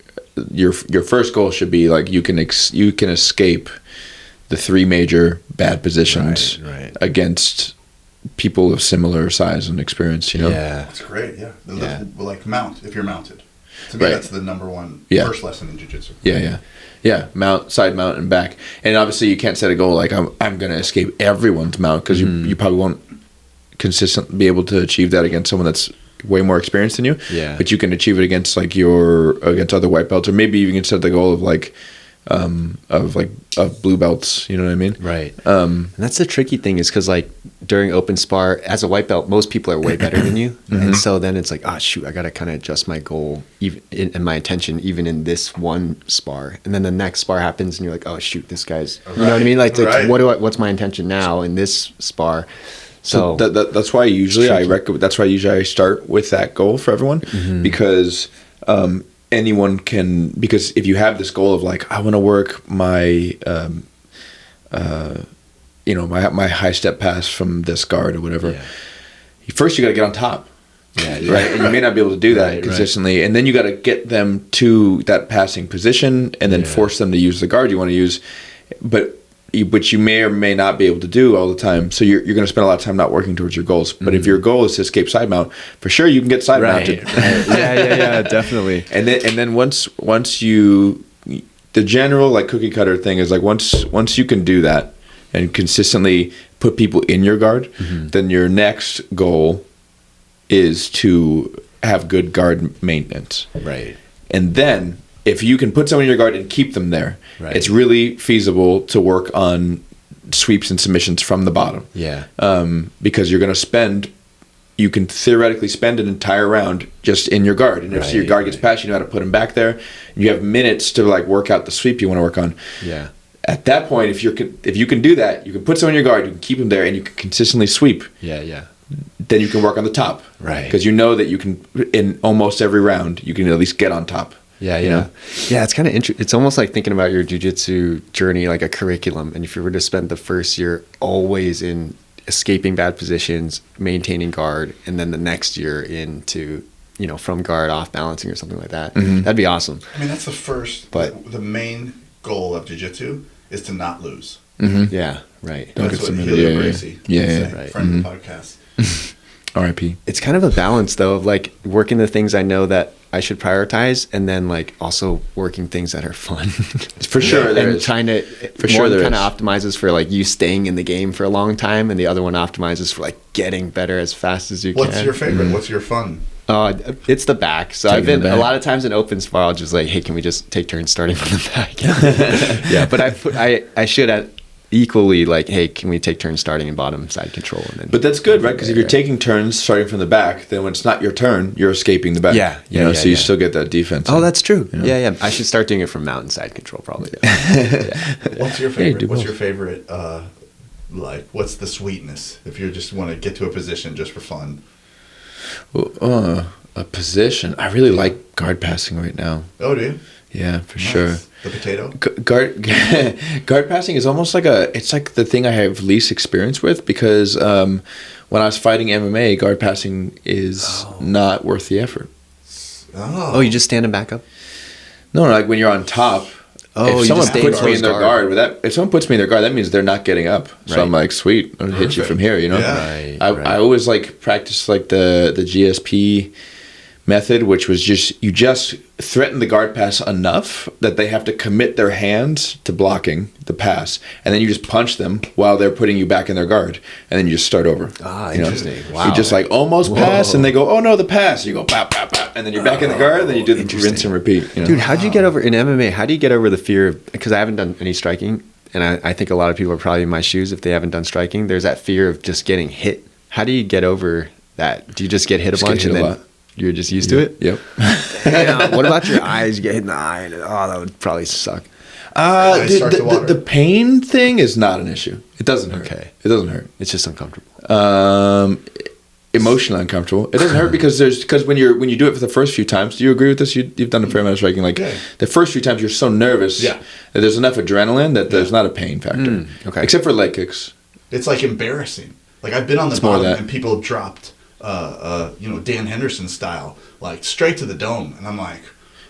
your first goal should be like you can escape the 3 major bad positions Right. against people of similar size and experience, you know. Yeah. That's great, yeah. Yeah. Like mount, if you're mounted. To me, Right. that's the number one first lesson in jiu-jitsu. Yeah, mount, side mount, and back. And obviously, you can't set a goal like I'm going to escape everyone's mount, because you probably won't consistently be able to achieve that against someone that's way more experienced than you. Yeah. But you can achieve it against against other white belts, or maybe you can set the goal of of blue belts. You know what I mean? Right. And that's the tricky thing, is because like during open spar, as a white belt, most people are way better than you, and so then it's like, oh shoot, I got to kind of adjust my goal and my intention even in this one spar, and then the next spar happens, and you're like, oh shoot, this guy's, you know what I mean? Like, Right. what's my intention now in this spar? So that's why usually I start with that goal for everyone, because anyone can, because if you have this goal of like, I want to work my my high step pass from this guard or whatever, first you got to get on top. Yeah. Right, and you may not be able to do that Right. consistently, and then you got to get them to that passing position, and then force them to use the guard you want to use. But which you may or may not be able to do all the time. So you're going to spend a lot of time not working towards your goals. But if your goal is to escape side mount, for sure you can get side mounted. Yeah, definitely. And then once you, the general like cookie cutter thing is like once you can do that and consistently put people in your guard, then your next goal is to have good guard maintenance. Right. And then if you can put someone in your guard and keep them there, it's really feasible to work on sweeps and submissions from the bottom. Yeah. Because you can theoretically spend an entire round just in your guard. And if your guard gets past, you know how to put them back there. And you have minutes to like work out the sweep you want to work on. Yeah. At that point, if you can do that, you can put someone in your guard, you can keep them there, and you can consistently sweep. Yeah. Then you can work on the top. Right. Because you know that you can, in almost every round, you can at least get on top. Yeah. You know? Yeah, it's kind of interesting. It's almost like thinking about your jiu-jitsu journey like a curriculum. And if you were to spend the first year always in escaping bad positions, maintaining guard, and then the next year into, from guard off balancing or something like that, that'd be awesome. I mean, that's the first, but the main goal of jiu-jitsu is to not lose. Yeah, right. That's what Helio Gracie would say, friend of the podcast. R.I.P. It's kind of a balance though of like working the things I know that I should prioritize, and then like also working things that are fun. For sure, and trying to kind of is. optimizes for like you staying in the game for a long time, and the other one optimizes for like getting better as fast as you can. What's your favorite? What's your fun? It's the back. So I've been a lot of times in open spar. I'll just like, hey, can we just take turns starting from the back? Yeah, but I should equally like, hey, can we take turns starting in bottom side control? And then but that's good, right? Because if you're taking turns starting from the back, then when it's not your turn, you're escaping the back. So you still get that defense. Oh, that's true. Yeah. I should start doing it from mountain side control probably. What's your favorite? What's your favorite? Like, what's the sweetness? If you just want to get to a position just for fun. A position. I really like guard passing right now. Oh, do you? Yeah, for sure. The potato? Guard passing is almost like it's like the thing I have least experience with because when I was fighting MMA, guard passing is not worth the effort. Oh, you just stand and back up? No, like when you're on top. If someone puts me in their guard, if someone puts me in their guard, that means they're not getting up. So I'm like, sweet, I'll hit you from here, Yeah. I always like practice like the GSP method, which was you just threaten the guard pass enough that they have to commit their hands to blocking the pass, and then you just punch them while they're putting you back in their guard, and then you just start over. Interesting. Wow. You just like almost pass, and they go, oh no, the pass. You go, bap, bap, bap, and then you're back in the guard, and then you do the rinse and repeat. Dude, how'd you get over, in MMA, how do you get over the fear of, because I haven't done any striking, and I think a lot of people are probably in my shoes if they haven't done striking, there's that fear of just getting hit. How do you get over that? Do you just get hit a bunch and then you're just used to it? Yep. What about your eyes? You get hit in the eye. That would probably suck. The pain thing is not an issue. It doesn't hurt. Okay. It doesn't hurt. It's just uncomfortable. Emotionally uncomfortable. It doesn't hurt because when you do it for the first few times. Do you agree with this? You've done a fair amount of striking. Like the first few times, you're so nervous that there's enough adrenaline that there's not a pain factor. Okay. Except for leg kicks. It's like embarrassing. Like I've been on the bottom and people dropped, Dan Henderson style, like straight to the dome, and I'm like,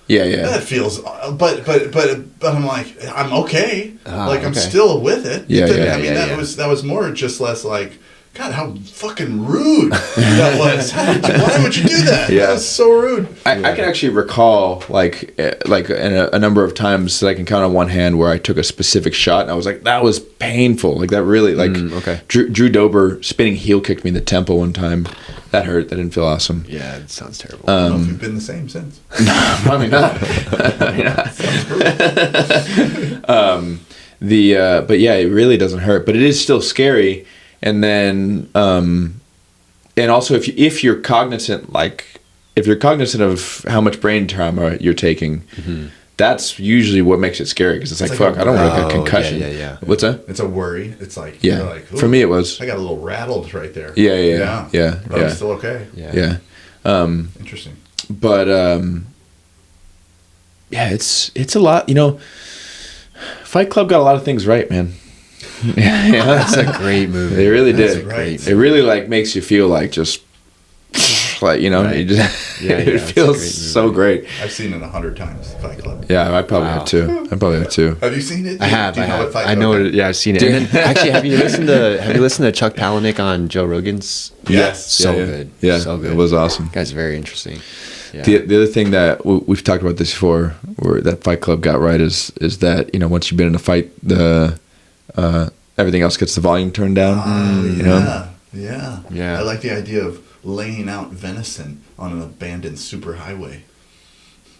that feels. But I'm like, I'm okay. I'm still with it. That was more just less like, God, how fucking rude that was. Why would you do that? Yeah. That was so rude. I can actually recall like a number of times that I can count on one hand where I took a specific shot and I was like, that was painful. Like that really Drew Dober spinning heel kicked me in the temple one time. That hurt. That didn't feel awesome. Yeah, it sounds terrible. I don't know if you've been the same since. No, probably not. But yeah, it really doesn't hurt. But it is still scary. And then, and also if you're cognizant of how much brain trauma you're taking, that's usually what makes it scary because it's like fuck, I don't want to get a concussion. Yeah. What's that? It's a worry. It's like you're like, for me it was. I got a little rattled right there. Yeah. But I'm still okay. Yeah. Interesting. But it's a lot. Fight Club got a lot of things right, man. That's a great movie. They really did. Right. It really like makes you feel like just like, you know, Right. you just, Yeah, it it's a feels great so movie. great. I've seen it 100 times. Fight Club. Yeah, I probably have too. Have you seen it? I have. Do you know what Fight I know. Okay. It, yeah, I've seen it. And then, actually, have you listened to Chuck Palahniuk on Joe Rogan's? Yes. So Yeah. good. Yeah, so good. it was awesome. Guy's very interesting. Yeah. The other thing that we've talked about this before, where that Fight Club got right, is that, you know, once you've been in a fight, the everything else gets the volume turned down. Oh, you yeah. know? Yeah. I like the idea of laying out venison on an abandoned superhighway.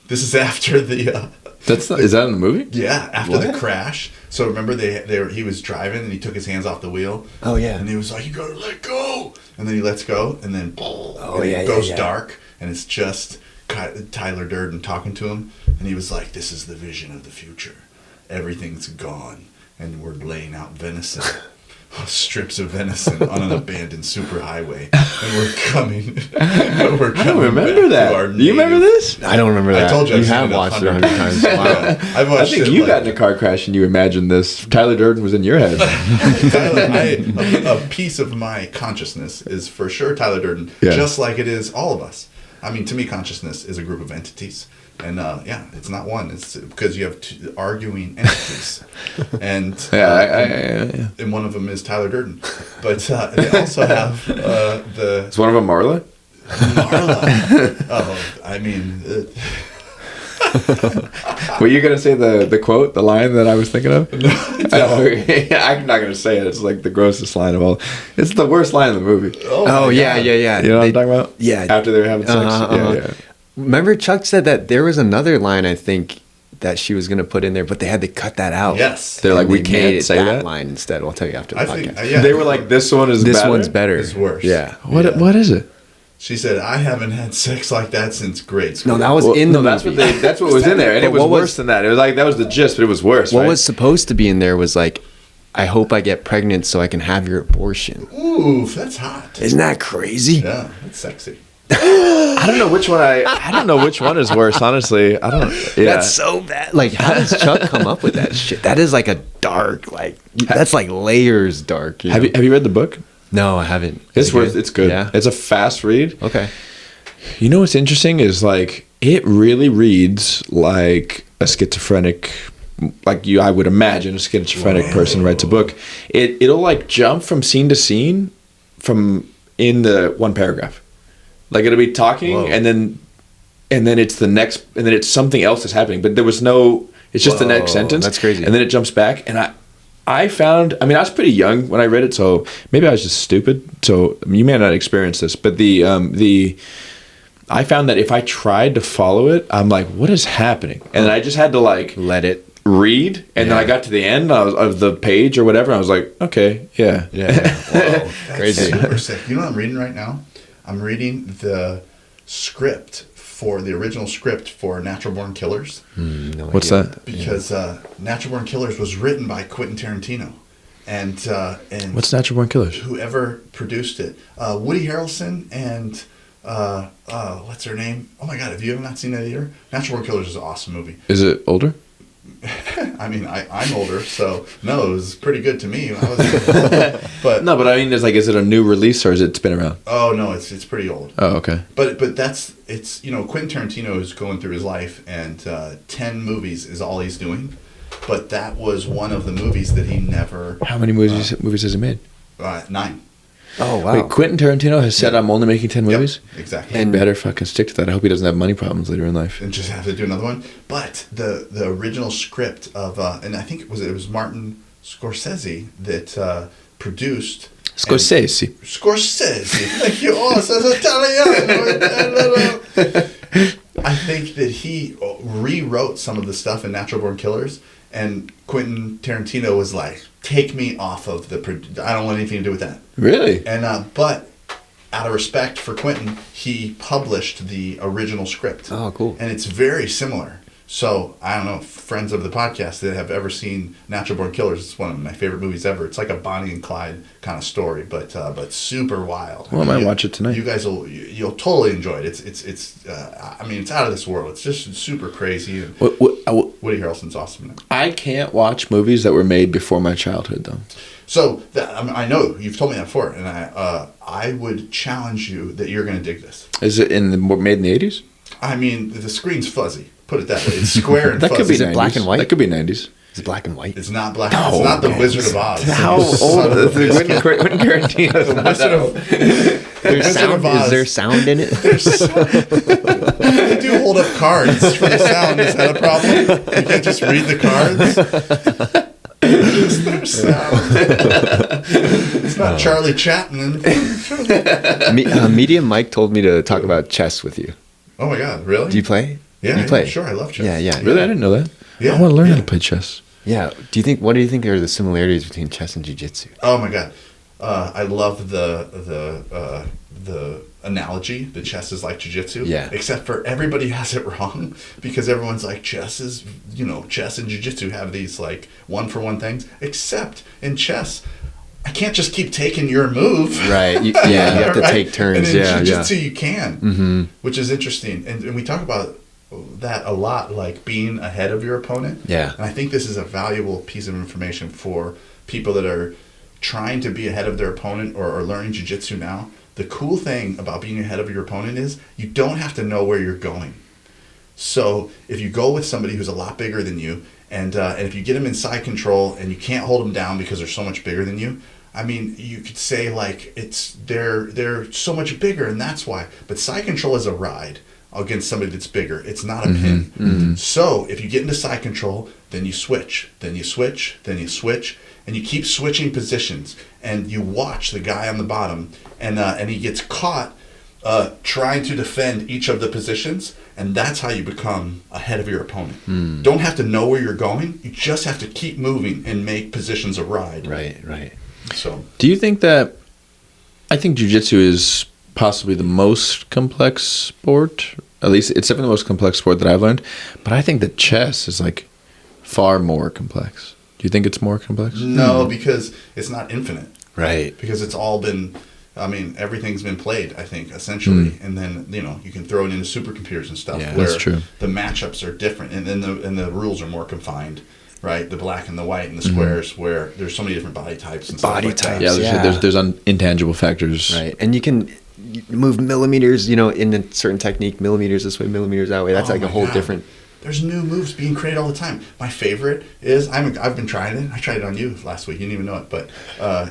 This is after the Is that in the movie? after the What? crash. So remember he was driving and he took his hands off the wheel. Oh, yeah. And he was like, "You gotta let go," and then he lets go, and then it yeah, goes yeah. dark, and it's just Tyler Durden talking to him, and he was like, "This is the vision of the future. Everything's gone, and we're laying out venison." Strips of venison on an abandoned superhighway, and we're coming. I don't remember that. Do you remember this? I don't remember that. I told you I've You seen have it watched it 100 100 times. Wow. I've I watched think it, you like, got in a car crash and you imagined this. Tyler Durden was in your head. Tyler, a piece of my consciousness is for sure Tyler Durden, Yeah. just like it is all of us. I mean, to me, consciousness is a group of entities. And it's not one. It's because you have two arguing entities, and Yeah. and one of them is Tyler Durden. But they also have the Is one of them Marla? Marla. Oh, I mean, Were you gonna say the quote, the line that I was thinking of? I'm not gonna say it. It's like the grossest line of all. It's the worst line in the movie. Oh, my yeah, God. yeah, yeah. You know what I'm talking about? Yeah. After they're having sex. Yeah. Remember, Chuck said that there was another line, I think, that she was going to put in there, but they had to cut that out. Yes. They're like, And we they can't made it say that? line instead. I'll tell you after the I podcast. think, yeah. They were like, this one is This better? one's better. It's worse. Yeah. What is it? She said, "I haven't had sex like that since grade school." No, that was Well, in the no, that's movie. that's what was in there, and But it was what was- worse than that. It was like that was the gist, but it was worse. What right? was supposed to be in there was like, I hope I get pregnant so I can have your abortion. Oof, that's hot. Isn't that crazy? Yeah, that's sexy. I don't know which one I don't know which one is worse. Honestly, I don't. Yeah. That's so bad. Like, how does Chuck come up with that shit? That is like a dark, like, that's like layers dark. Have you read the book? No, I haven't. It's Is it worth. It's good. Yeah. It's a fast read. Okay. You know what's interesting is like it really reads like a schizophrenic, like I would imagine a schizophrenic person writes a book. It'll like jump from scene to scene, from in the one paragraph, like it'll be talking Whoa. and then it's the next and then it's something else that's happening. But there was no. It's just the next Whoa, sentence. that's crazy. And then it jumps back and I found, I mean, I was pretty young when I read it, so maybe I was just stupid. So you may not experience this, but I found that if I tried to follow it, I'm like, what is happening? And then I just had to like Let it. read, and then I got to the end of the page or whatever, and I was like, okay, yeah. Yeah. Whoa. That's Crazy. super sick. You know what I'm reading right now? I'm reading the original script for Natural Born Killers, No What's idea. that? because Natural Born Killers was written by Quentin Tarantino, and What's Natural Born Killers? whoever produced it, Woody Harrelson and what's her name? Oh my God, have you ever not seen that either? Natural Born Killers is an awesome movie. Is it older? I mean, I'm older, so no, it was pretty good to me when I was but No, but I mean, is it a new release or is it been around? oh no, it's pretty old. Oh, okay. But it's Quentin Tarantino is going through his life, and 10 movies is all he's doing. But that was one of the movies that he never. How many movies has he made? 9. Oh, wow. Wait, Quentin Tarantino has said I'm only making 10 movies? Yep, exactly. And better fucking stick to that. I hope he doesn't have money problems later in life. And just have to do another one. But the original script of and I think it was Martin Scorsese that produced. Scorsese. Scorsese. Thank you. Oh, it says Italiano. I think that he rewrote some of the stuff in Natural Born Killers, and Quentin Tarantino was like, "Take me off of I don't want anything to do with that." Really? And but out of respect for Quentin, he published the original script. Oh, cool. And it's very similar. So I don't know, friends of the podcast that have ever seen Natural Born Killers, it's one of my favorite movies ever. It's like a Bonnie and Clyde kind of story, but super wild. Well, I might watch it tonight. You guys you'll totally enjoy it. It's I mean, it's out of this world. It's just super crazy. Woody Harrelson's awesome in it. I can't watch movies that were made before my childhood, though. So I know you've told me that before, and I would challenge you that you're going to dig this. Is it made in the 80s? I mean, the screen's fuzzy. Put it that way. It's square and That fuzzy. could be Is it 90s. black and white? That could be 90s. Is it black and white? It's not black. It's not the Wizard of Oz. How You son old? of a biscuit. Wouldn't guarantee us The not Wizard that of old. There's Wizard sound. of Oz. Is there sound in it? They do hold up cards for the sound. Is that a problem? You can't just read the cards. There's sound. It's not Charlie Chaplin. Medium Mike told me to talk about chess with you. Oh my God! Really? Do you play? Yeah, you play? Sure, I love chess. Yeah. Really? I didn't know that. Yeah, I want to learn yeah. how to play chess. Yeah. What do you think are the similarities between chess and jiu-jitsu? Oh my God! I love the analogy that chess is like jiu-jitsu. Yeah. Except for everybody has it wrong because everyone's like chess is chess and jiu-jitsu have these like 1-for-1 things. Except in chess, I can't just keep taking your move. Right. You have to Right? take turns. And in Yeah. jiu-jitsu you can, Mm-hmm. which is interesting. And we talk about that a lot, like being ahead of your opponent. Yeah. And I think this is a valuable piece of information for people that are trying to be ahead of their opponent or are learning jiu-jitsu now. The cool thing about being ahead of your opponent is you don't have to know where you're going. So if you go with somebody who's a lot bigger than you, and if you get them in side control and you can't hold them down because they're so much bigger than you, I mean, you could say like they're so much bigger and that's why. But side control is a ride against somebody that's bigger. It's not a pin. Mm-hmm. So if you get into side control, then you switch, then you switch, then you switch, and you keep switching positions. And you watch the guy on the bottom, and he gets caught trying to defend each of the positions, and that's how you become ahead of your opponent. Don't have to know where you're going. You just have to keep moving and make positions a ride. Right. So Do you think that? I think jiu-jitsu is possibly the most complex sport. At least it's definitely the most complex sport that I've learned. But I think that chess is like far more complex. Do you think it's more complex? no, because it's not infinite. Right. Because it's all been, I mean, everything's been played, I think, essentially. And then, you can throw it into supercomputers and stuff Yeah, where that's true. the matchups are different and the rules are more confined, right? The black and the white and the squares where there's so many different body types and stuff Body like types. that. Yeah, Yeah. there's intangible factors. Right. And you can move millimeters, in a certain technique, millimeters this way, millimeters that way. That's Oh like a my whole God. different. There's new moves being created all the time. My favorite is, I've been trying it. I tried it on you last week. You didn't even know it. But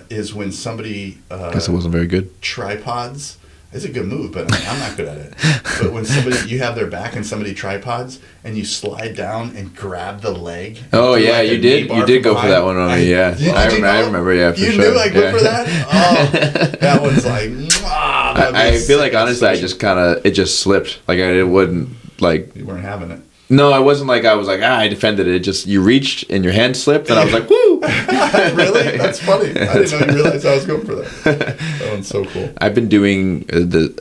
is when somebody Guess it wasn't very good. tripods. It's a good move, but I'm not good at it. But when you have their back and somebody tripods, and you slide down and grab the leg. Oh do yeah, like a you knee did. bar You did from go for behind. that one on me. Yeah, Did I you remember. Yeah, for you sure. knew I go Yeah. for that. Oh, that one's like. Mwah, that'd be I a feel like sick honestly, I expression. just it just slipped. Like it wouldn't like. You weren't having it. No, I wasn't like I was like I defended it. It just you reached and your hand slipped and I was like woo. Really? That's funny. I didn't know you realized I was going for that. That one's so cool. I've been doing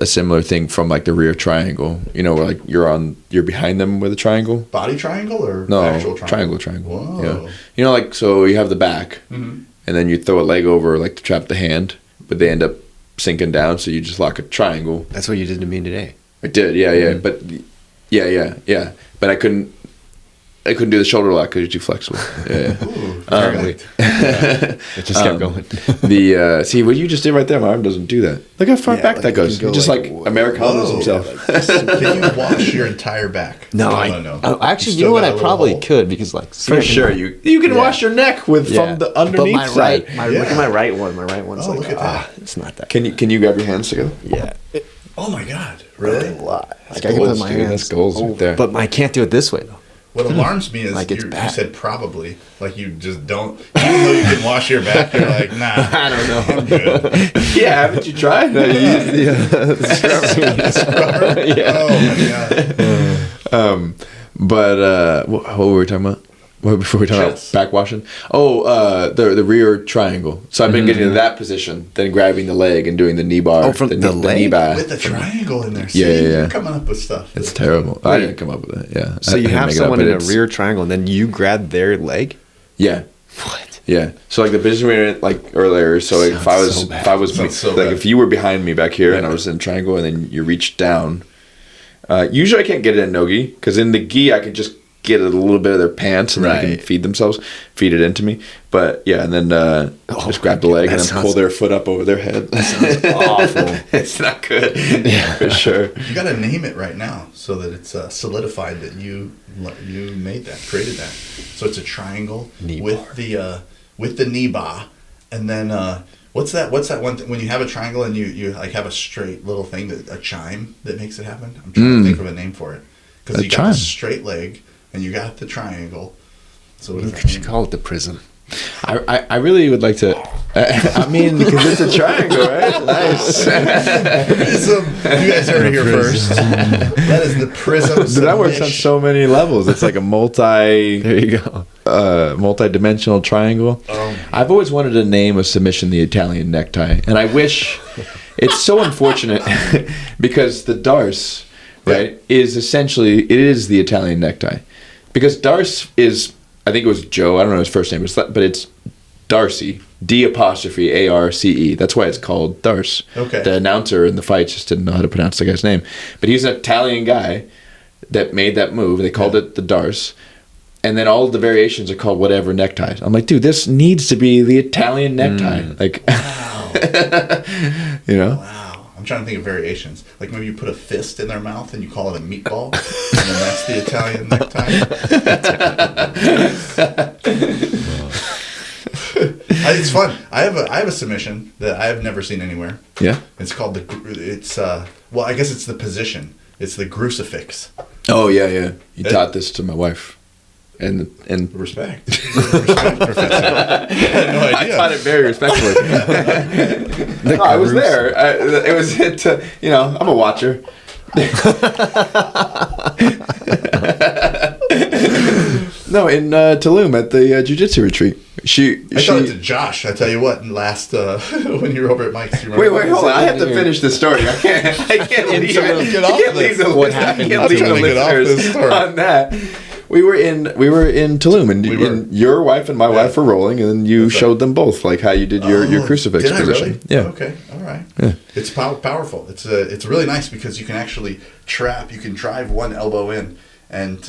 a similar thing from like the rear triangle. Where like you're behind them with a triangle. Body triangle or No, actual triangle. Whoa. Yeah. Like so you have the back, Mhm. and then you throw a leg over like to trap the hand, but they end up sinking down. So you just lock a triangle. That's what you did to me today. I did, yeah, but yeah. But I couldn't do the shoulder lock because you're too flexible. Yeah. Ooh, Apparently. perfect. It just kept going. See what you just did right there. My arm doesn't do that. Look how far Yeah, back like that you goes. can go Just like, like Americanos Whoa. himself. Can you wash your entire back? No, I I don't know. actually, you Still know what? got a I little probably hole. could because like For sure, you can Yeah. wash your neck with from the underneath But my side. look Yeah. at my right one. My right one's Oh, like look at that. it's not that. Can you grab your hands together? Yeah. Oh my God! Really? A lot. Like I can goals, put my dude. hands. That's goals right there. But I can't do it this way though. What alarms me is Like, it's you bad. said probably, like you just don't. Even though you can wash your back, you're like, nah. I don't know. I'm good. Yeah, haven't you tried? Scrubber? Oh my God! But what were we talking about? What before we talking Chess. about back washing? Oh, the rear triangle. So I've been getting to that position, then grabbing the leg and doing the knee bar. Oh, from the knee leg? bar. With the triangle in there. See, Yeah. You're coming up with stuff. It's terrible. I didn't come up with it. Yeah. So I you didn't have make it up, someone but in a it's- rear triangle, and then you grab their leg. Yeah. What? Yeah. So like the position we were in like earlier. So like if I was Sounds so bad. if I was Sounds so like bad. if you were behind me back here and I was in triangle and then you reached down. Usually I can't get it in no gi because in the gi I can just get a little bit of their pants and then they Right. can feed themselves, feed it into me. But yeah, and then just grab the leg and then pull their foot up over their head. Awful. It's not good, for sure. You got to name it right now so that it's solidified that you made that, created that. So it's a triangle Knee with bar. the knee bar, and then what's that one thing when you have a triangle and you like have a straight little thing a chime that makes it happen? I'm trying to think of a name for it because A you got chime. the straight leg and you got the triangle. So what You does that should mean? call it the prism. I really would like to. I mean, because it's a triangle, right? Nice. Prism. You guys heard it here first. That is the prism. Dude, that works on submission. so many levels. It's like a There you go. multi-dimensional triangle. I've always wanted to name a submission the Italian necktie, and I wish. It's so unfortunate because the Darce, right, is essentially it is the Italian necktie, because Darce is, I think it was Joe. I don't know his first name, but it's Darcy. D''ARCE. That's why it's called Darce. Okay. The announcer in the fight just didn't know how to pronounce the guy's name, but he's an Italian guy that made that move. They called it the Darce. And then all of the variations are called whatever neckties. I'm like, dude, this needs to be the Italian necktie. Like, Wow. you know? Wow. I'm trying to think of variations. Like maybe you put a fist in their mouth and you call it a meatball, and then that's the Italian necktie. It's fun. I have a submission that I have never seen anywhere. Yeah. It's called well, I guess it's the position. It's the crucifix. Oh, yeah. You taught this to my wife. And Respect. Respect, Professor. I had no I idea. taught it very respectfully. No, I was there. It was, I'm a watcher. No, in Tulum at the Jiu Jitsu retreat. I taught it to Josh. I tell you what, last when you were over at Mike's. You remember? Wait, hold on. I have to finish the story. I can't leave it. Get off I can't this. leave the What listeners- happened? I can't I'm leave the trying to get off listeners this story. on that. We were in Tulum, and your wife and my wife were rolling, and then you That's right. showed them both like how you did your crucifix did I position. really? Yeah. Okay. All right. Yeah. It's powerful. It's really nice because you can actually trap. You can drive one elbow in, and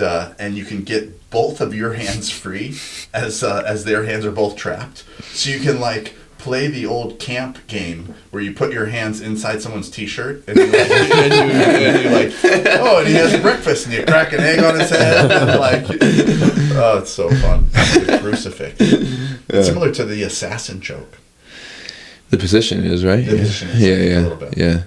you can get both of your hands free as their hands are both trapped. So you can like play the old camp game where you put your hands inside someone's t-shirt and you like, oh, and he has breakfast, and you crack an egg on his head, and like, oh, it's so fun. The crucifix. It's similar to the assassin choke. The position is right. The position is Yeah, a little bit. yeah.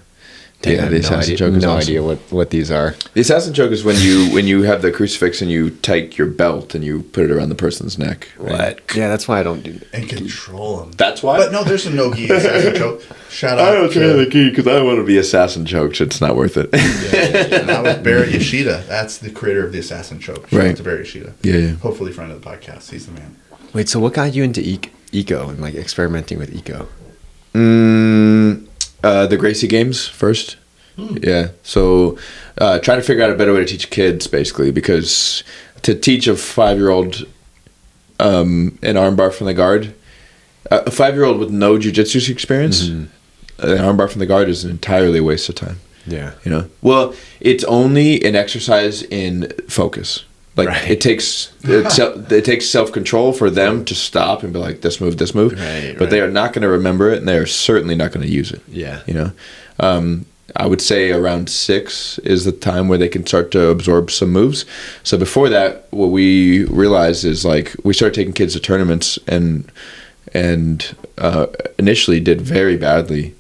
I Yeah, have the assassin choke is no awesome. idea what these are. The assassin choke is when you have the crucifix and you take your belt and you put it around the person's neck. Right? Yeah, that's why I don't do. And control them. That's why. But no, there's a no-gi assassin choke. Shout out to key because I don't want to be assassin choked. It's not worth it. and that was Barry Yoshida. That's the creator of the assassin choke. Shout Right. out to Barry Yoshida. Yeah. Hopefully friend of the podcast. He's the man. Wait, so what got you into eco and like experimenting with eco? The Gracie games first. Yeah. So trying to figure out a better way to teach kids, basically, because to teach a 5-year-old an armbar from the guard, a 5-year-old with no jiu-jitsu experience, an armbar from the guard is an entirely waste of time. Yeah. Well, it's only an exercise in focus. Like Right. it takes self-control for them to stop and be like, this move, Right, but they are not going to remember it, and they are certainly not going to use it. Yeah. I would say around 6 is the time where they can start to absorb some moves. So before that, what we realized is like we started taking kids to tournaments and initially did very badly.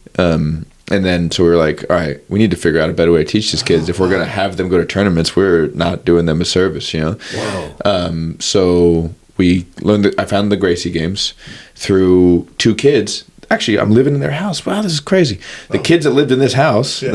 And then so we were like, all right, we need to figure out a better way to teach these kids. If we're going to have them go to tournaments, we're not doing them a service, Whoa. So we learned I found the Gracie games through 2 kids. Actually, I'm living in their house. Wow, this is crazy. The kids that lived in this house, Yeah.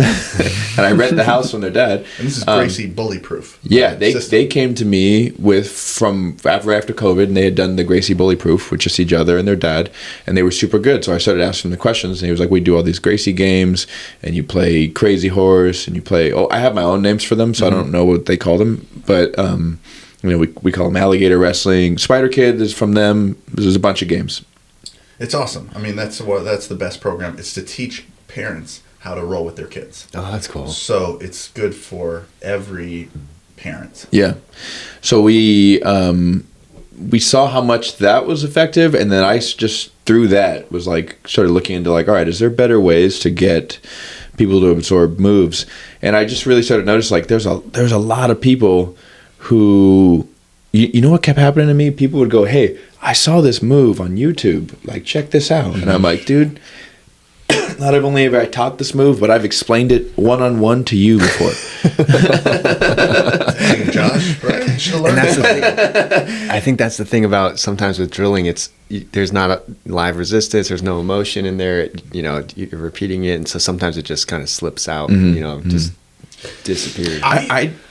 and I rent the house from their dad. And this is Gracie bully proof. Yeah, System. they came to me from after COVID, and they had done the Gracie Bully Proof with just each other and their dad, and they were super good. So I started asking them the questions, and he was like, "We do all these Gracie games, and you play Crazy Horse, and you play." Oh, I have my own names for them, so I don't know what they call them, but we call them Alligator Wrestling. Spider Kid is from them. There's a bunch of games. It's awesome. I mean, that's the best program. It's to teach parents how to roll with their kids. Oh, that's cool. So it's good for every parents. Yeah. So we saw how much that was effective, and then I just through that was like started looking into like, all right, is there better ways to get people to absorb moves? And I just really started noticing like there's a lot of people who you know what kept happening to me? People would go, "Hey, I saw this move on YouTube. Like, check this out." And I'm like, dude, not only have I taught this move, but I've explained it one-on-one to you before. Hey, Josh, right? You should have learned And that's the that. thing. I think that's the thing about sometimes with drilling. There's not a live resistance. There's no emotion in there. You know, you're repeating it, and so sometimes it just kind of slips out. You know, just disappears.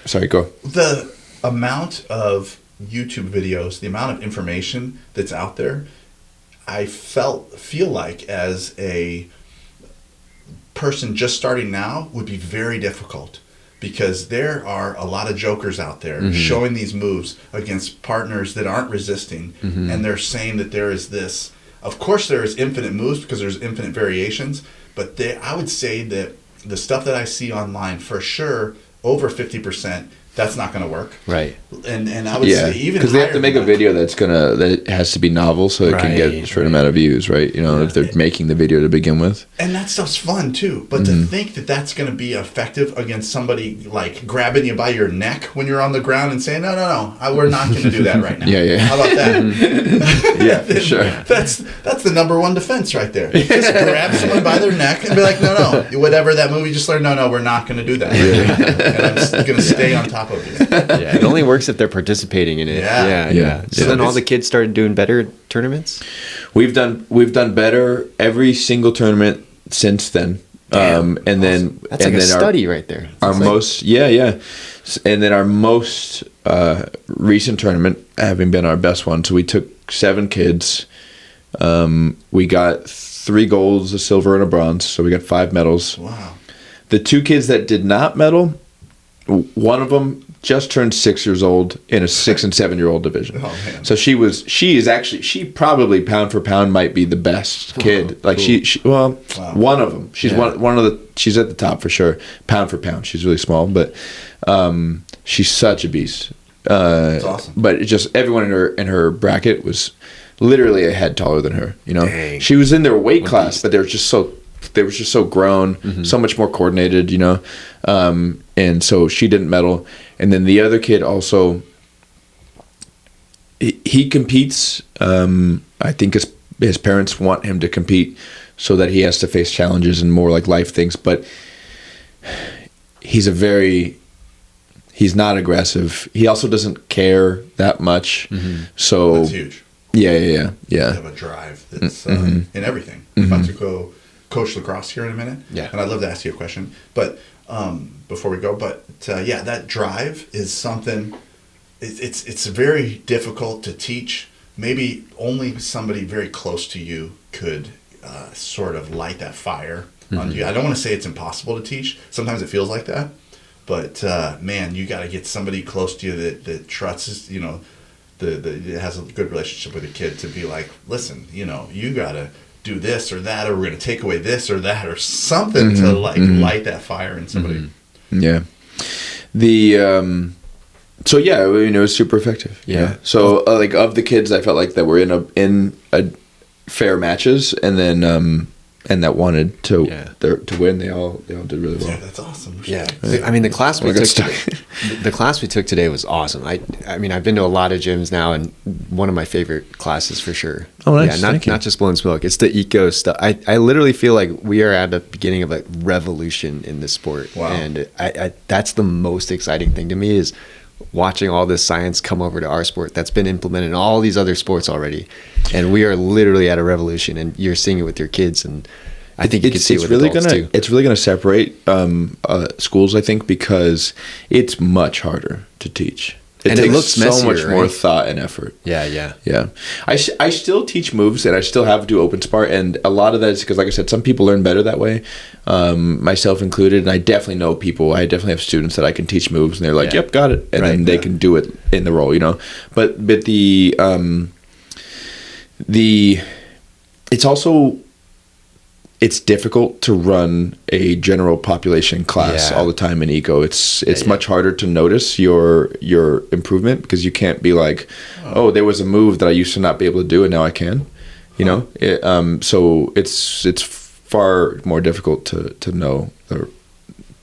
Sorry, go. The amount of YouTube videos, the amount of information that's out there, I feel like as a person just starting now would be very difficult, because there are a lot of jokers out there showing these moves against partners that aren't resisting, and they're saying that there is this. Of course, there is infinite moves because there's infinite variations, but I would say that the stuff that I see online, for sure, over 50%. That's not going to work, right? And I would say even because they have to make a video that has to be novel, so it can get a certain amount of views, right? You know, if they're making the video to begin with, and that stuff's fun too. But to think that that's going to be effective against somebody like grabbing you by your neck when you're on the ground and saying, "No, we're not going to do that right now." yeah. How about that? Yeah, for sure. That's the number one defense right there. Just grab someone by their neck and be like, "No, whatever that movie just learned. No, we're not going to do that. Right now. And I'm just going to stay on top." Yeah, it only works if they're participating in it. Yeah. So then all the kids started doing better tournaments. We've done better every single tournament since then. And then that's like a study right there. Our most and then our most recent tournament having been our best one. So we took 7 kids. We got 3 golds, a silver, and a bronze. So we got 5 medals. Wow. The 2 kids that did not medal, one of them just turned 6 years old in a 6 and 7 year old division. Oh, man. So she probably pound for pound might be the best kid. Like cool. One of them. She's she's at the top for sure. Pound for pound, she's really small, but she's such a beast. That's awesome. But it just everyone in her bracket was literally a head taller than her. You know, Dang. She was in their weight class, beast. But they were just so grown, so much more coordinated, you know. And so she didn't medal. And then the other kid also, he competes. I think his parents want him to compete so that he has to face challenges and more like life things. But he's not aggressive. He also doesn't care that much. So that's huge. Yeah. You have a drive that's in everything. I'm about to go coach lacrosse here in a minute. Yeah. And I'd love to ask you a question. But before we go, that drive is something. It's very difficult to teach. Maybe only somebody very close to you could sort of light that fire on you. I don't want to say it's impossible to teach. Sometimes it feels like that, but man, you got to get somebody close to you that trusts. You know, that has a good relationship with a kid to be like, listen, you know, you got to do this or that, or we're going to take away this or that or something to light that fire in somebody. Yeah. So yeah, it was super effective. Yeah. So like of the kids, I felt like that were in a fair matches, and then and that wanted to win. They all did really well. Yeah, that's awesome. Yeah. I mean, the class we took today was awesome. I mean, I've been to a lot of gyms now, and one of my favorite classes for sure. Oh, nice. Yeah, not just blowing smoke. It's the eco stuff. I literally feel like we are at the beginning of a revolution in this sport. Wow. And I that's the most exciting thing to me is watching all this science come over to our sport that's been implemented in all these other sports already, and we are literally at a revolution, and you're seeing it with your kids, and I think you can see it with adults too. It's really going to separate schools, I think, because it's much harder to teach. It takes so much more thought and effort. Yeah. I still teach moves, and I still have to do open spar, and a lot of that is because, like I said, some people learn better that way, myself included. And I definitely know people. I definitely have students that I can teach moves, and they're like, "Yep, got it," and then they can do it in the role, you know. But it's also it's difficult to run a general population class all the time in eco. It's much harder to notice your improvement because you can't be like, oh, there was a move that I used to not be able to do and now I can. You know, so it's far more difficult to know.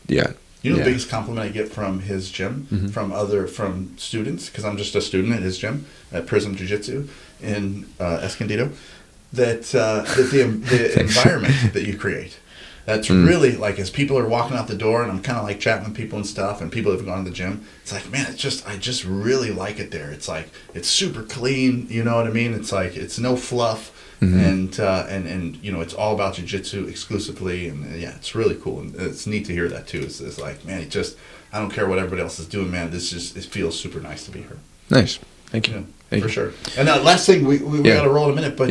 You know, the biggest compliment I get from his gym, from students, because I'm just a student at his gym at Prism Jiu Jitsu in Escondido, that the environment that you create. That's really like, as people are walking out the door and I'm kind of like chatting with people and stuff, and people have gone to the gym, it's like, man, I just really like it there. It's like, it's super clean, you know what I mean? It's like, it's no fluff. And you know, it's all about jiu-jitsu exclusively, and it's really cool, and it's neat to hear that too. It's like, man, I don't care what everybody else is doing, man. It feels super nice to be here. Nice, thank you. Yeah, for sure. And last thing, we got to roll in a minute, but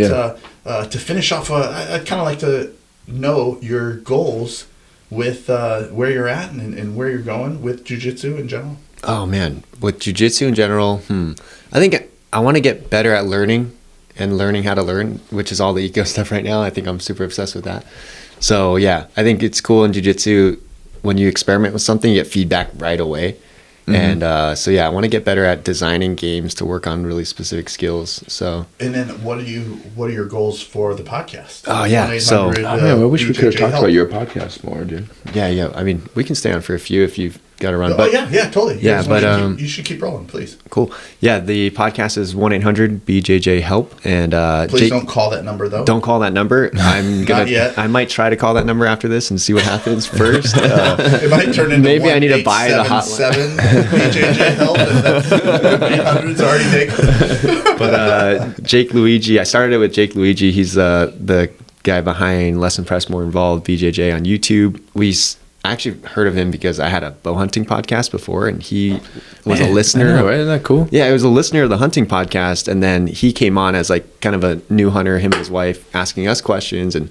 to finish off, I'd kind of like to know your goals with where you're at and where you're going with jiu-jitsu in general. Oh man, with jiu-jitsu in general, I think I want to get better at learning how to learn, which is all the eco stuff right now. I think I'm super obsessed with that. So yeah, I think it's cool in jiu-jitsu when you experiment with something, you get feedback right away. And so yeah, I want to get better at designing games to work on really specific skills. So and then what are your goals for the podcast? Oh yeah, so I wish we could have talked about your podcast more, dude. Yeah. I mean, we can stay on for a few if you've got to run. Oh, yeah, totally. Yeah, but you should keep rolling, please. Cool. Yeah, the podcast is 1-800-BJJ-HELP, and please don't call that number though. Don't call that number. I'm gonna. Not yet. I might try to call that number after this and see what happens first. It might turn into maybe I need to buy the hotline. BJJ help. If that's 800's already taken. But Jake Luigi, I started it with Jake Luigi. He's the guy behind Less Impressed, More Involved, BJJ on YouTube. I actually heard of him because I had a bow hunting podcast before, and he was a listener. I know, right? Isn't that cool? Yeah, he was a listener of the hunting podcast, and then he came on as like kind of a new hunter, him and his wife, asking us questions. And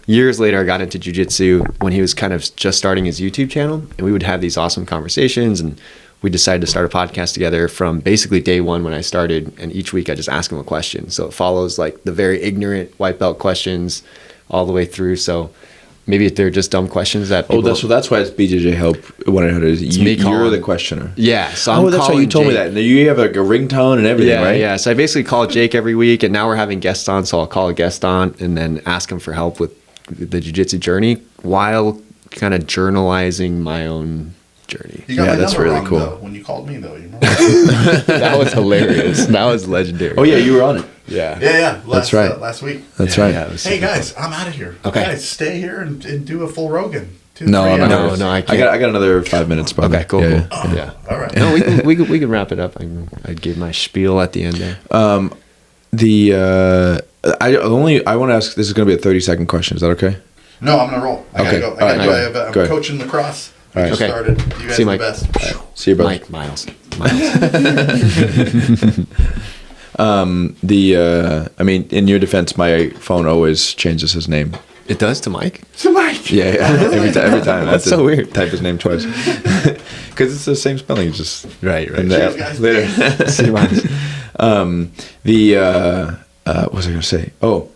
years later, I got into jiu-jitsu when he was kind of just starting his YouTube channel, and we would have these awesome conversations, and we decided to start a podcast together from basically day one when I started, and each week I just ask him a question. So it follows like the very ignorant white belt questions all the way through. So maybe they're just dumb questions that people... that's why it's BJJ Help 1-800. You're the questioner. Yeah. So that's why you told me that. You have like a ringtone and everything, right? Yeah. So I basically call Jake every week, and now we're having guests on, so I'll call a guest on and then ask him for help with the jiu-jitsu journey while kind of journalizing my own journey. You got my that's number really wrong, cool. Though, when you called me, though, you know. That was hilarious. That was legendary. Oh, yeah, you were on it. Yeah. That's right. Last week. That's right. Yeah, hey, guys, I'm out of here. Okay. Guys, stay here and do a full Rogan. No, I can't. I got another 5 minutes. Probably. Okay, cool. Yeah. All right. No, we can wrap it up. I gave my spiel at the end there. I want to ask. This is going to be a 30-second question. Is that okay? No, I'm gonna roll. I gotta go. I'm coaching lacrosse. All right. Just started. You guys See, are Mike. the best. Right. See you, brother. Mike, Miles. I mean, in your defense, my phone always changes his name. It does to Mike? To Mike. Yeah. Every time. That's so weird. Type his name twice because it's the same spelling. Just right. Cheers, guys. Later. See you, Miles. What was I gonna say? Oh.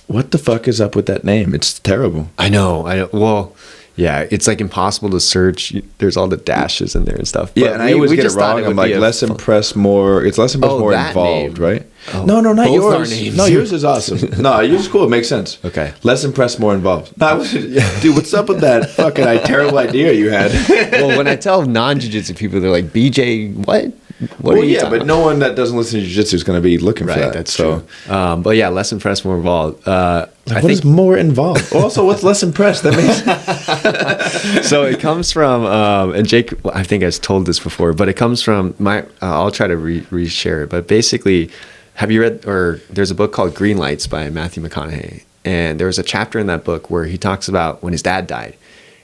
What the fuck is up with that name? It's terrible. I know. Well, yeah, it's like impossible to search. There's all the dashes in there and stuff. Yeah, and I always get it wrong. I'm like, less impressed, more. It's less impressed, more involved, right? Oh, no, not both yours. our names. No, yours is awesome. No, yours is cool. It makes sense. Okay. Less impressed, more involved. No, dude, what's up with that fucking terrible idea you had? Well, when I tell non-jiu-jitsu people, they're like, BJ, what? What are you talking about? No one that doesn't listen to jiu-jitsu is going to be looking for that. That's true. But yeah, less impressed, more involved. What is more involved? Also, what's less impressed? That means. So it comes from, and Jake, I think I've told this before, but it comes from I'll try to re-share it. But basically, have you read, or there's a book called Green Lights by Matthew McConaughey. And there was a chapter in that book where he talks about when his dad died.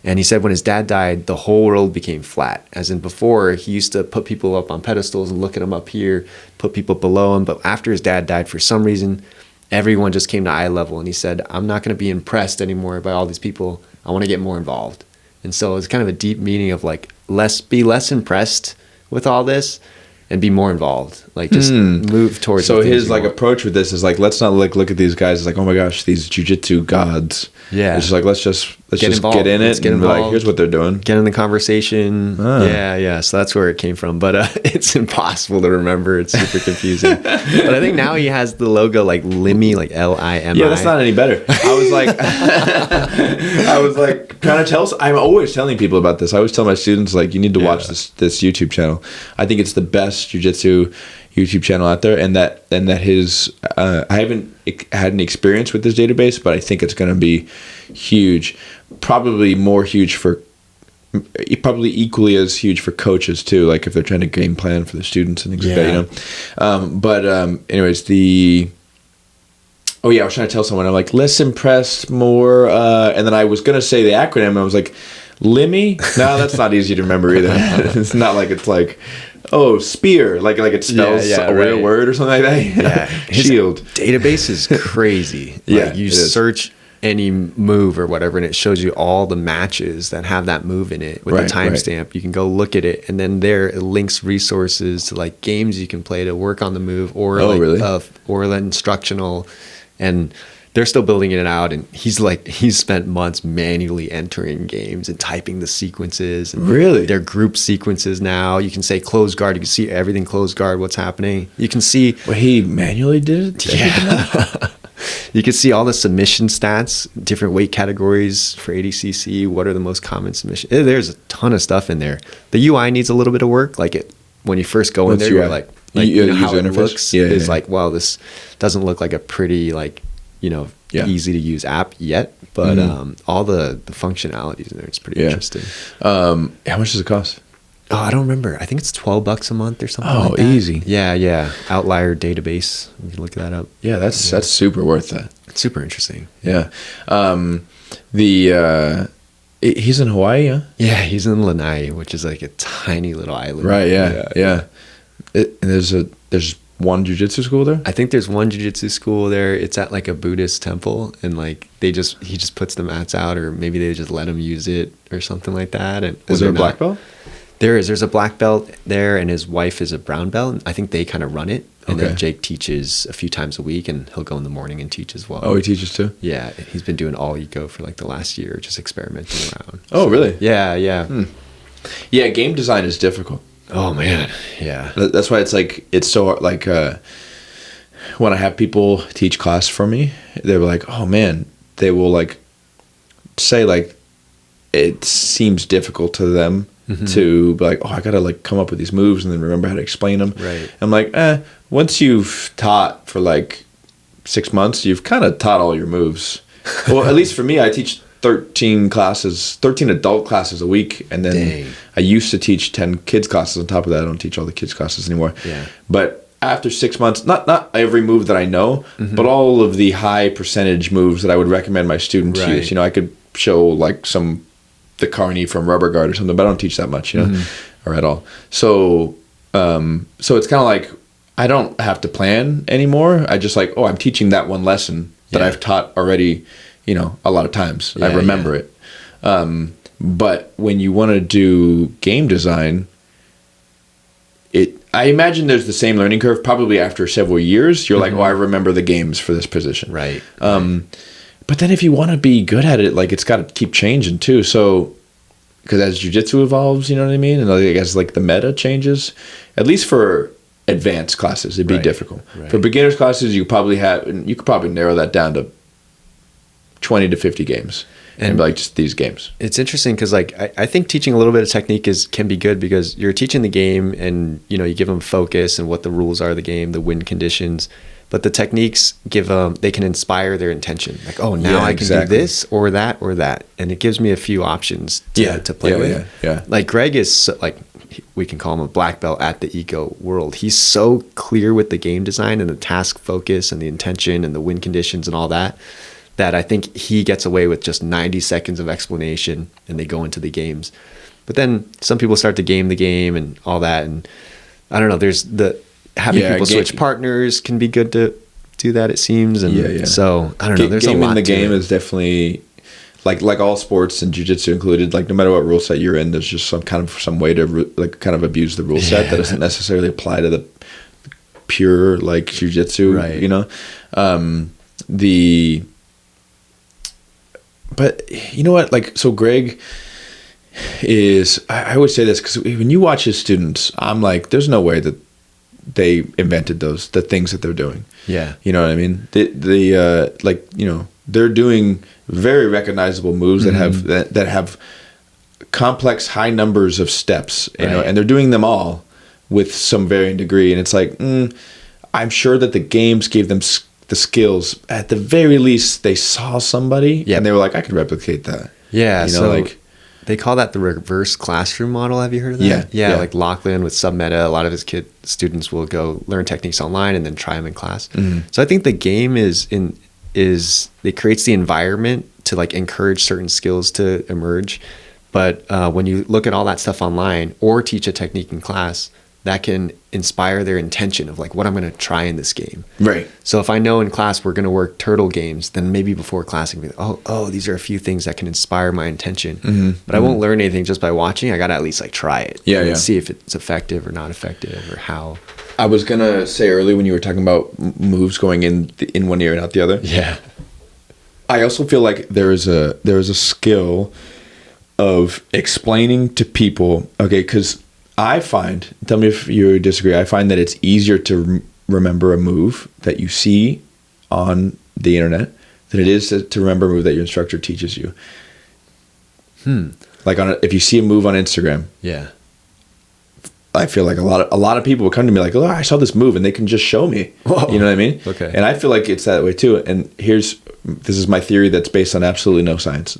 And he said when his dad died, the whole world became flat. As in before, he used to put people up on pedestals and look at them up here, put people below him. But after his dad died, for some reason, everyone just came to eye level. And he said, I'm not going to be impressed anymore by all these people. I want to get more involved. And so it's kind of a deep meaning of like, be less impressed with all this and be more involved. Like just move towards. So the things his you like want. approach with this is like, let's not like look at these guys as like, oh my gosh, these jiu-jitsu gods. Yeah. It's just like let's just involved. get in it Let's get and be like, involved. here's what they're doing. Get in the conversation. Ah. Yeah. So that's where it came from. But it's impossible to remember. It's super confusing. But I think now he has the logo like Limi, like Limi. Yeah, that's not any better. I was like, trying to tell. I'm always telling people about this. I always tell my students like, you need to watch this YouTube channel. I think it's the best jiu-jitsu YouTube channel out there, and that his I haven't had any experience with this database, but I think it's going to be huge. Probably more huge probably equally as huge for coaches too. Like if they're trying to game plan for the students and things like that, you know. Anyways, I was trying to tell someone, I'm like, less impressed, more, and then I was going to say the acronym, and I was like, Limi? No, that's not easy to remember either. It's not like it's like, oh, spear, like it spells a real word or something like that. Yeah. His Shield. database is crazy. Yeah, Like you it is. search any move or whatever, and it shows you all the matches that have that move in it with Right, a timestamp. You can go look at it, and then there it links resources to like games you can play to work on the move, or really? Or the instructional. And they're still building it out, and he's spent months manually entering games and typing the sequences. And Really? they're group sequences now. You can say close guard. You can see everything close guard, what's happening. You can see. Well, he manually did it? Yeah. You can see all the submission stats, different weight categories for ADCC. What are the most common submissions? There's a ton of stuff in there. The UI needs a little bit of work. Like when you first go in What's there, UI? you're like you know how user it interface? looks. Yeah, It's yeah. like, well, this doesn't look like a pretty easy to use app yet. But all the functionalities in there, it's pretty interesting. How much does it cost? Oh, I don't remember. I think it's $12 a month or something. Oh, like that. easy. Yeah. Outlier database. You can look that up. Yeah, that's super worth that. It's super interesting. Yeah. He's in Hawaii, huh? Yeah, he's in Lanai, which is like a tiny little island. Right, yeah. And there's one jiu-jitsu school there? I think there's one jiu-jitsu school there. It's at like a Buddhist temple, and like he just puts the mats out, or maybe they just let him use it or something like that. And Is there a black belt? There's a black belt there, and his wife is a brown belt. And I think they kind of run it. And Okay. then Jake teaches a few times a week, and he'll go in the morning and teach as well. Oh, he teaches too? Yeah, he's been doing all eco for like the last year, just experimenting around. Oh, really? Yeah. Yeah, game design is difficult. Oh man, yeah. That's why it's so hard. Like when I have people teach class for me, they're like, oh man, they will like say like it seems difficult to them to be like, oh, I gotta like come up with these moves and then remember how to explain them. Right. I'm like, once you've taught for like 6 months, you've kind of taught all your moves. Well, at least for me, I teach 13 adult classes a week, and then Dang. I used to teach 10 kids classes on top of that. I don't teach all the kids classes anymore. Yeah. But after 6 months, not every move that I know, but all of the high percentage moves that I would recommend my students Right. use. You know, I could show like the Carney from Rubber Guard or something, but I don't teach that much, you know, or at all. So it's kind of like I don't have to plan anymore. I just like, I'm teaching that one lesson that I've taught already, you know, a lot of times. I remember it. But when you want to do game design, I imagine there's the same learning curve. Probably after several years, you're like, I remember the games for this position. Right. But then if you want to be good at it, like it's got to keep changing too. So, because as jiu-jitsu evolves, you know what I mean? And I guess like the meta changes, at least for advanced classes, it'd be difficult. Right. For beginners classes, you could probably narrow that down to 20 to 50 games. And be like just these games. It's interesting because like I think teaching a little bit of technique can be good because you're teaching the game, and you know you give them focus and what the rules are of the game, the win conditions, but the techniques they can inspire their intention. Like, oh, now I can do this or that, and it gives me a few options to play with. Yeah. Like Greg is we can call him a black belt at the eco world. He's so clear with the game design and the task focus and the intention and the win conditions and all that I think he gets away with just 90 seconds of explanation and they go into the games. But then some people start to game the game and all that. And I don't know, there's having people switch partners can be good to do that, it seems. And so I don't know, there's a lot in the to game it. is definitely like all sports and jiu-jitsu included, like no matter what rule set you're in, there's just some way to like kind of abuse the rule set that doesn't necessarily apply to the pure like jiu-jitsu, Right. you know. But you know what, like, so Greg is, I would say this because when you watch his students, I'm like, there's no way that they invented the things that they're doing. Yeah. You know what I mean? Like, you know, they're doing very recognizable moves that have complex high numbers of steps, you know, and they're doing them all with some varying degree. And it's like, I'm sure that the games gave them the skills. At the very least, they saw somebody and they were like, I could replicate that. Yeah. You know, so like, they call that the reverse classroom model. Have you heard of that? Yeah. Like Lachlan with Submeta, a lot of his students will go learn techniques online and then try them in class. So I think the game it creates the environment to like encourage certain skills to emerge. But when you look at all that stuff online or teach a technique in class, that can inspire their intention of like what I'm going to try in this game. Right. So if I know in class we're going to work turtle games, then maybe before class I can be like, oh, these are a few things that can inspire my intention. But I won't learn anything just by watching. I got to at least like try it. And see if it's effective or not effective or how. I was gonna say earlier when you were talking about moves going in one ear and out the other. Yeah. I also feel like there is a skill of explaining to people. Okay, because I find, tell me if you disagree, I find that it's easier to remember a move that you see on the internet than it is to remember a move that your instructor teaches you. Like if you see a move on Instagram, Yeah. I feel like a lot of people will come to me like, oh, I saw this move, and they can just show me. Whoa. You know what I mean? Okay. And I feel like it's that way too. And this is my theory that's based on absolutely no science.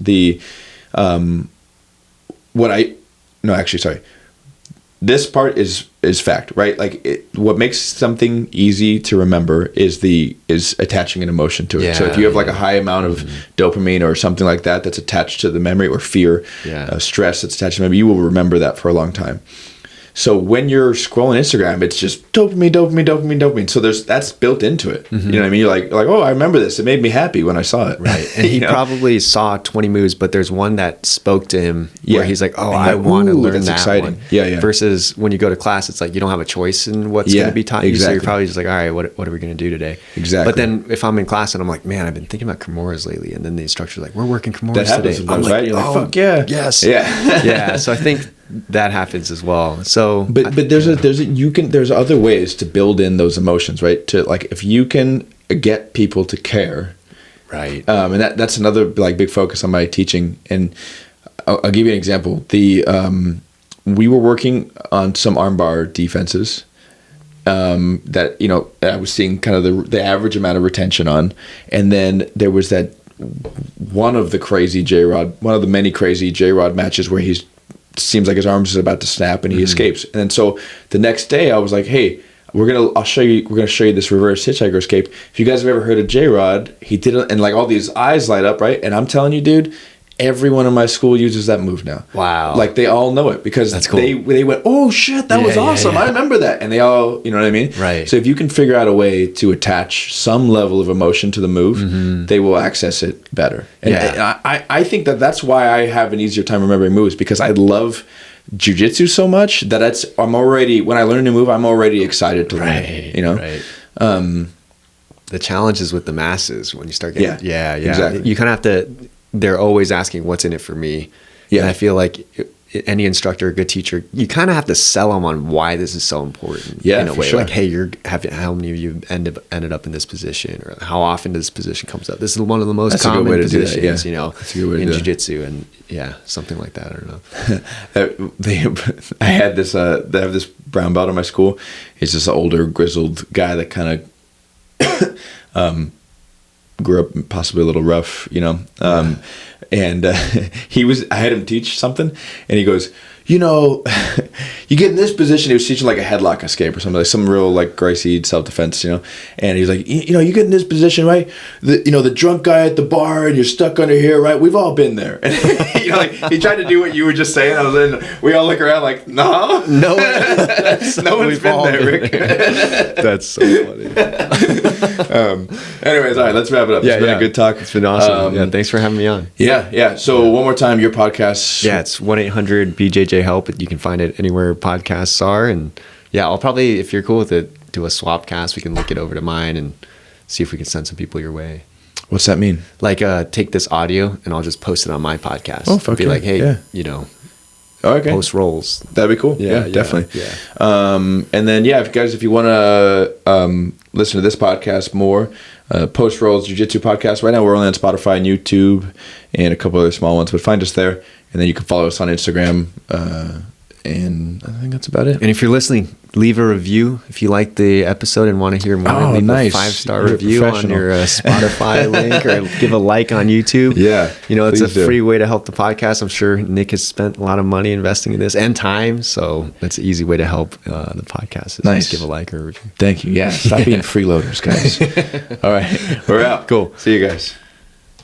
This part is fact, right? Like what makes something easy to remember is attaching an emotion to it. Yeah, so if you have like a high amount of dopamine or something like that that's attached to the memory, or fear, stress that's attached to the memory, you will remember that for a long time. So when you're scrolling Instagram, it's just dopamine. So that's built into it. You know what I mean? You're like, oh, I remember this. It made me happy when I saw it. Right. And he probably saw 20 moves, but there's one that spoke to him where he's like, oh, I want to learn that's that exciting. one. Yeah. Versus when you go to class, it's like you don't have a choice in what's going to be taught you. So you're probably just like, all right, what are we going to do today? Exactly. But then if I'm in class and I'm like, man, I've been thinking about Kimuras lately. And then the instructor's like, we're working Kimuras that happens today. sometimes, right? You're like, fuck yeah. Yes. Yeah. Yeah. So I think that happens as well. So, but there's other ways to build in those emotions, right? To like, if you can get people to care, right. And that's another like big focus on my teaching. And I'll give you an example. We were working on some armbar defenses that, you know, I was seeing kind of the average amount of retention on, and then there was that one of the many crazy J-Rod matches where seems like his arms is about to snap and he escapes. And then so the next day I was like, hey, we're gonna show you this reverse hitchhiker escape. If you guys have ever heard of J-Rod, he did it, and like all these eyes light up, right? And I'm telling you, dude, everyone in my school uses that move now. Wow. Like they all know it because that's cool. they went, oh shit, that was awesome. I remember that. And they all, you know what I mean? Right. So if you can figure out a way to attach some level of emotion to the move, they will access it better. And I think that's why I have an easier time remembering moves, because I love jiu-jitsu so much that when I learn a new move, I'm already excited to learn it, you know? Right. The challenge is with the masses when you start getting, exactly. You kind of have to, they're always asking what's in it for me. Yeah. And I feel like any instructor, a good teacher, you kind of have to sell them on why this is so important. Yeah, in a way, sure. like, hey, how many of you ended up in this position, or how often this position comes up? This is one of the most common positions, you know, in jiu-jitsu, and something like that. I don't know. I had this. They have this brown belt in my school. He's this older, grizzled guy that kind of grew up possibly a little rough, you know. And I had him teach something, and he goes, you know, you get in this position. He was teaching like a headlock escape or something, like some real like Gracie self-defense, you know. And he's like, you know, you get in this position, right? The drunk guy at the bar, and you're stuck under here, right? We've all been there. And you know, like he tried to do what you were just saying. We all look around like, no, No, no one's been there, Rick. That's so funny. Anyways, all right, let's wrap it up. It's been a good talk. It's been awesome. Yeah, thanks for having me on. Yeah. So one more time, your podcast. Yeah, it's 1-800-BJJ-HELP. You can find it anywhere podcasts are. And yeah, I'll probably, if you're cool with it, do a swap cast. We can link it over to mine and see if we can send some people your way. What's that mean? Like, take this audio and I'll just post it on my podcast. Oh, fuck be yeah. like, hey, Yeah. you know, Okay. post rolls. That'd be cool. Yeah, definitely. Yeah. And then, if you want to listen to this podcast more, Post Rolls Jiu Jitsu podcast. Right now, we're only on Spotify and YouTube and a couple other small ones, but find us there. And then you can follow us on Instagram. And I think that's about it. And if you're listening, leave a review if you like the episode and want to hear more. Oh, leave nice. a 5-star You're a review on professional. your Spotify link, or give a like on YouTube. Yeah, you know, it's a please do. free way to help the podcast. I'm sure Nick has spent a lot of money investing in this and time, so that's an easy way to help the podcast. Is Nice. just give a like or a review. Thank you. Yeah, stop being freeloaders, guys. All right, we're out. Cool. See you guys.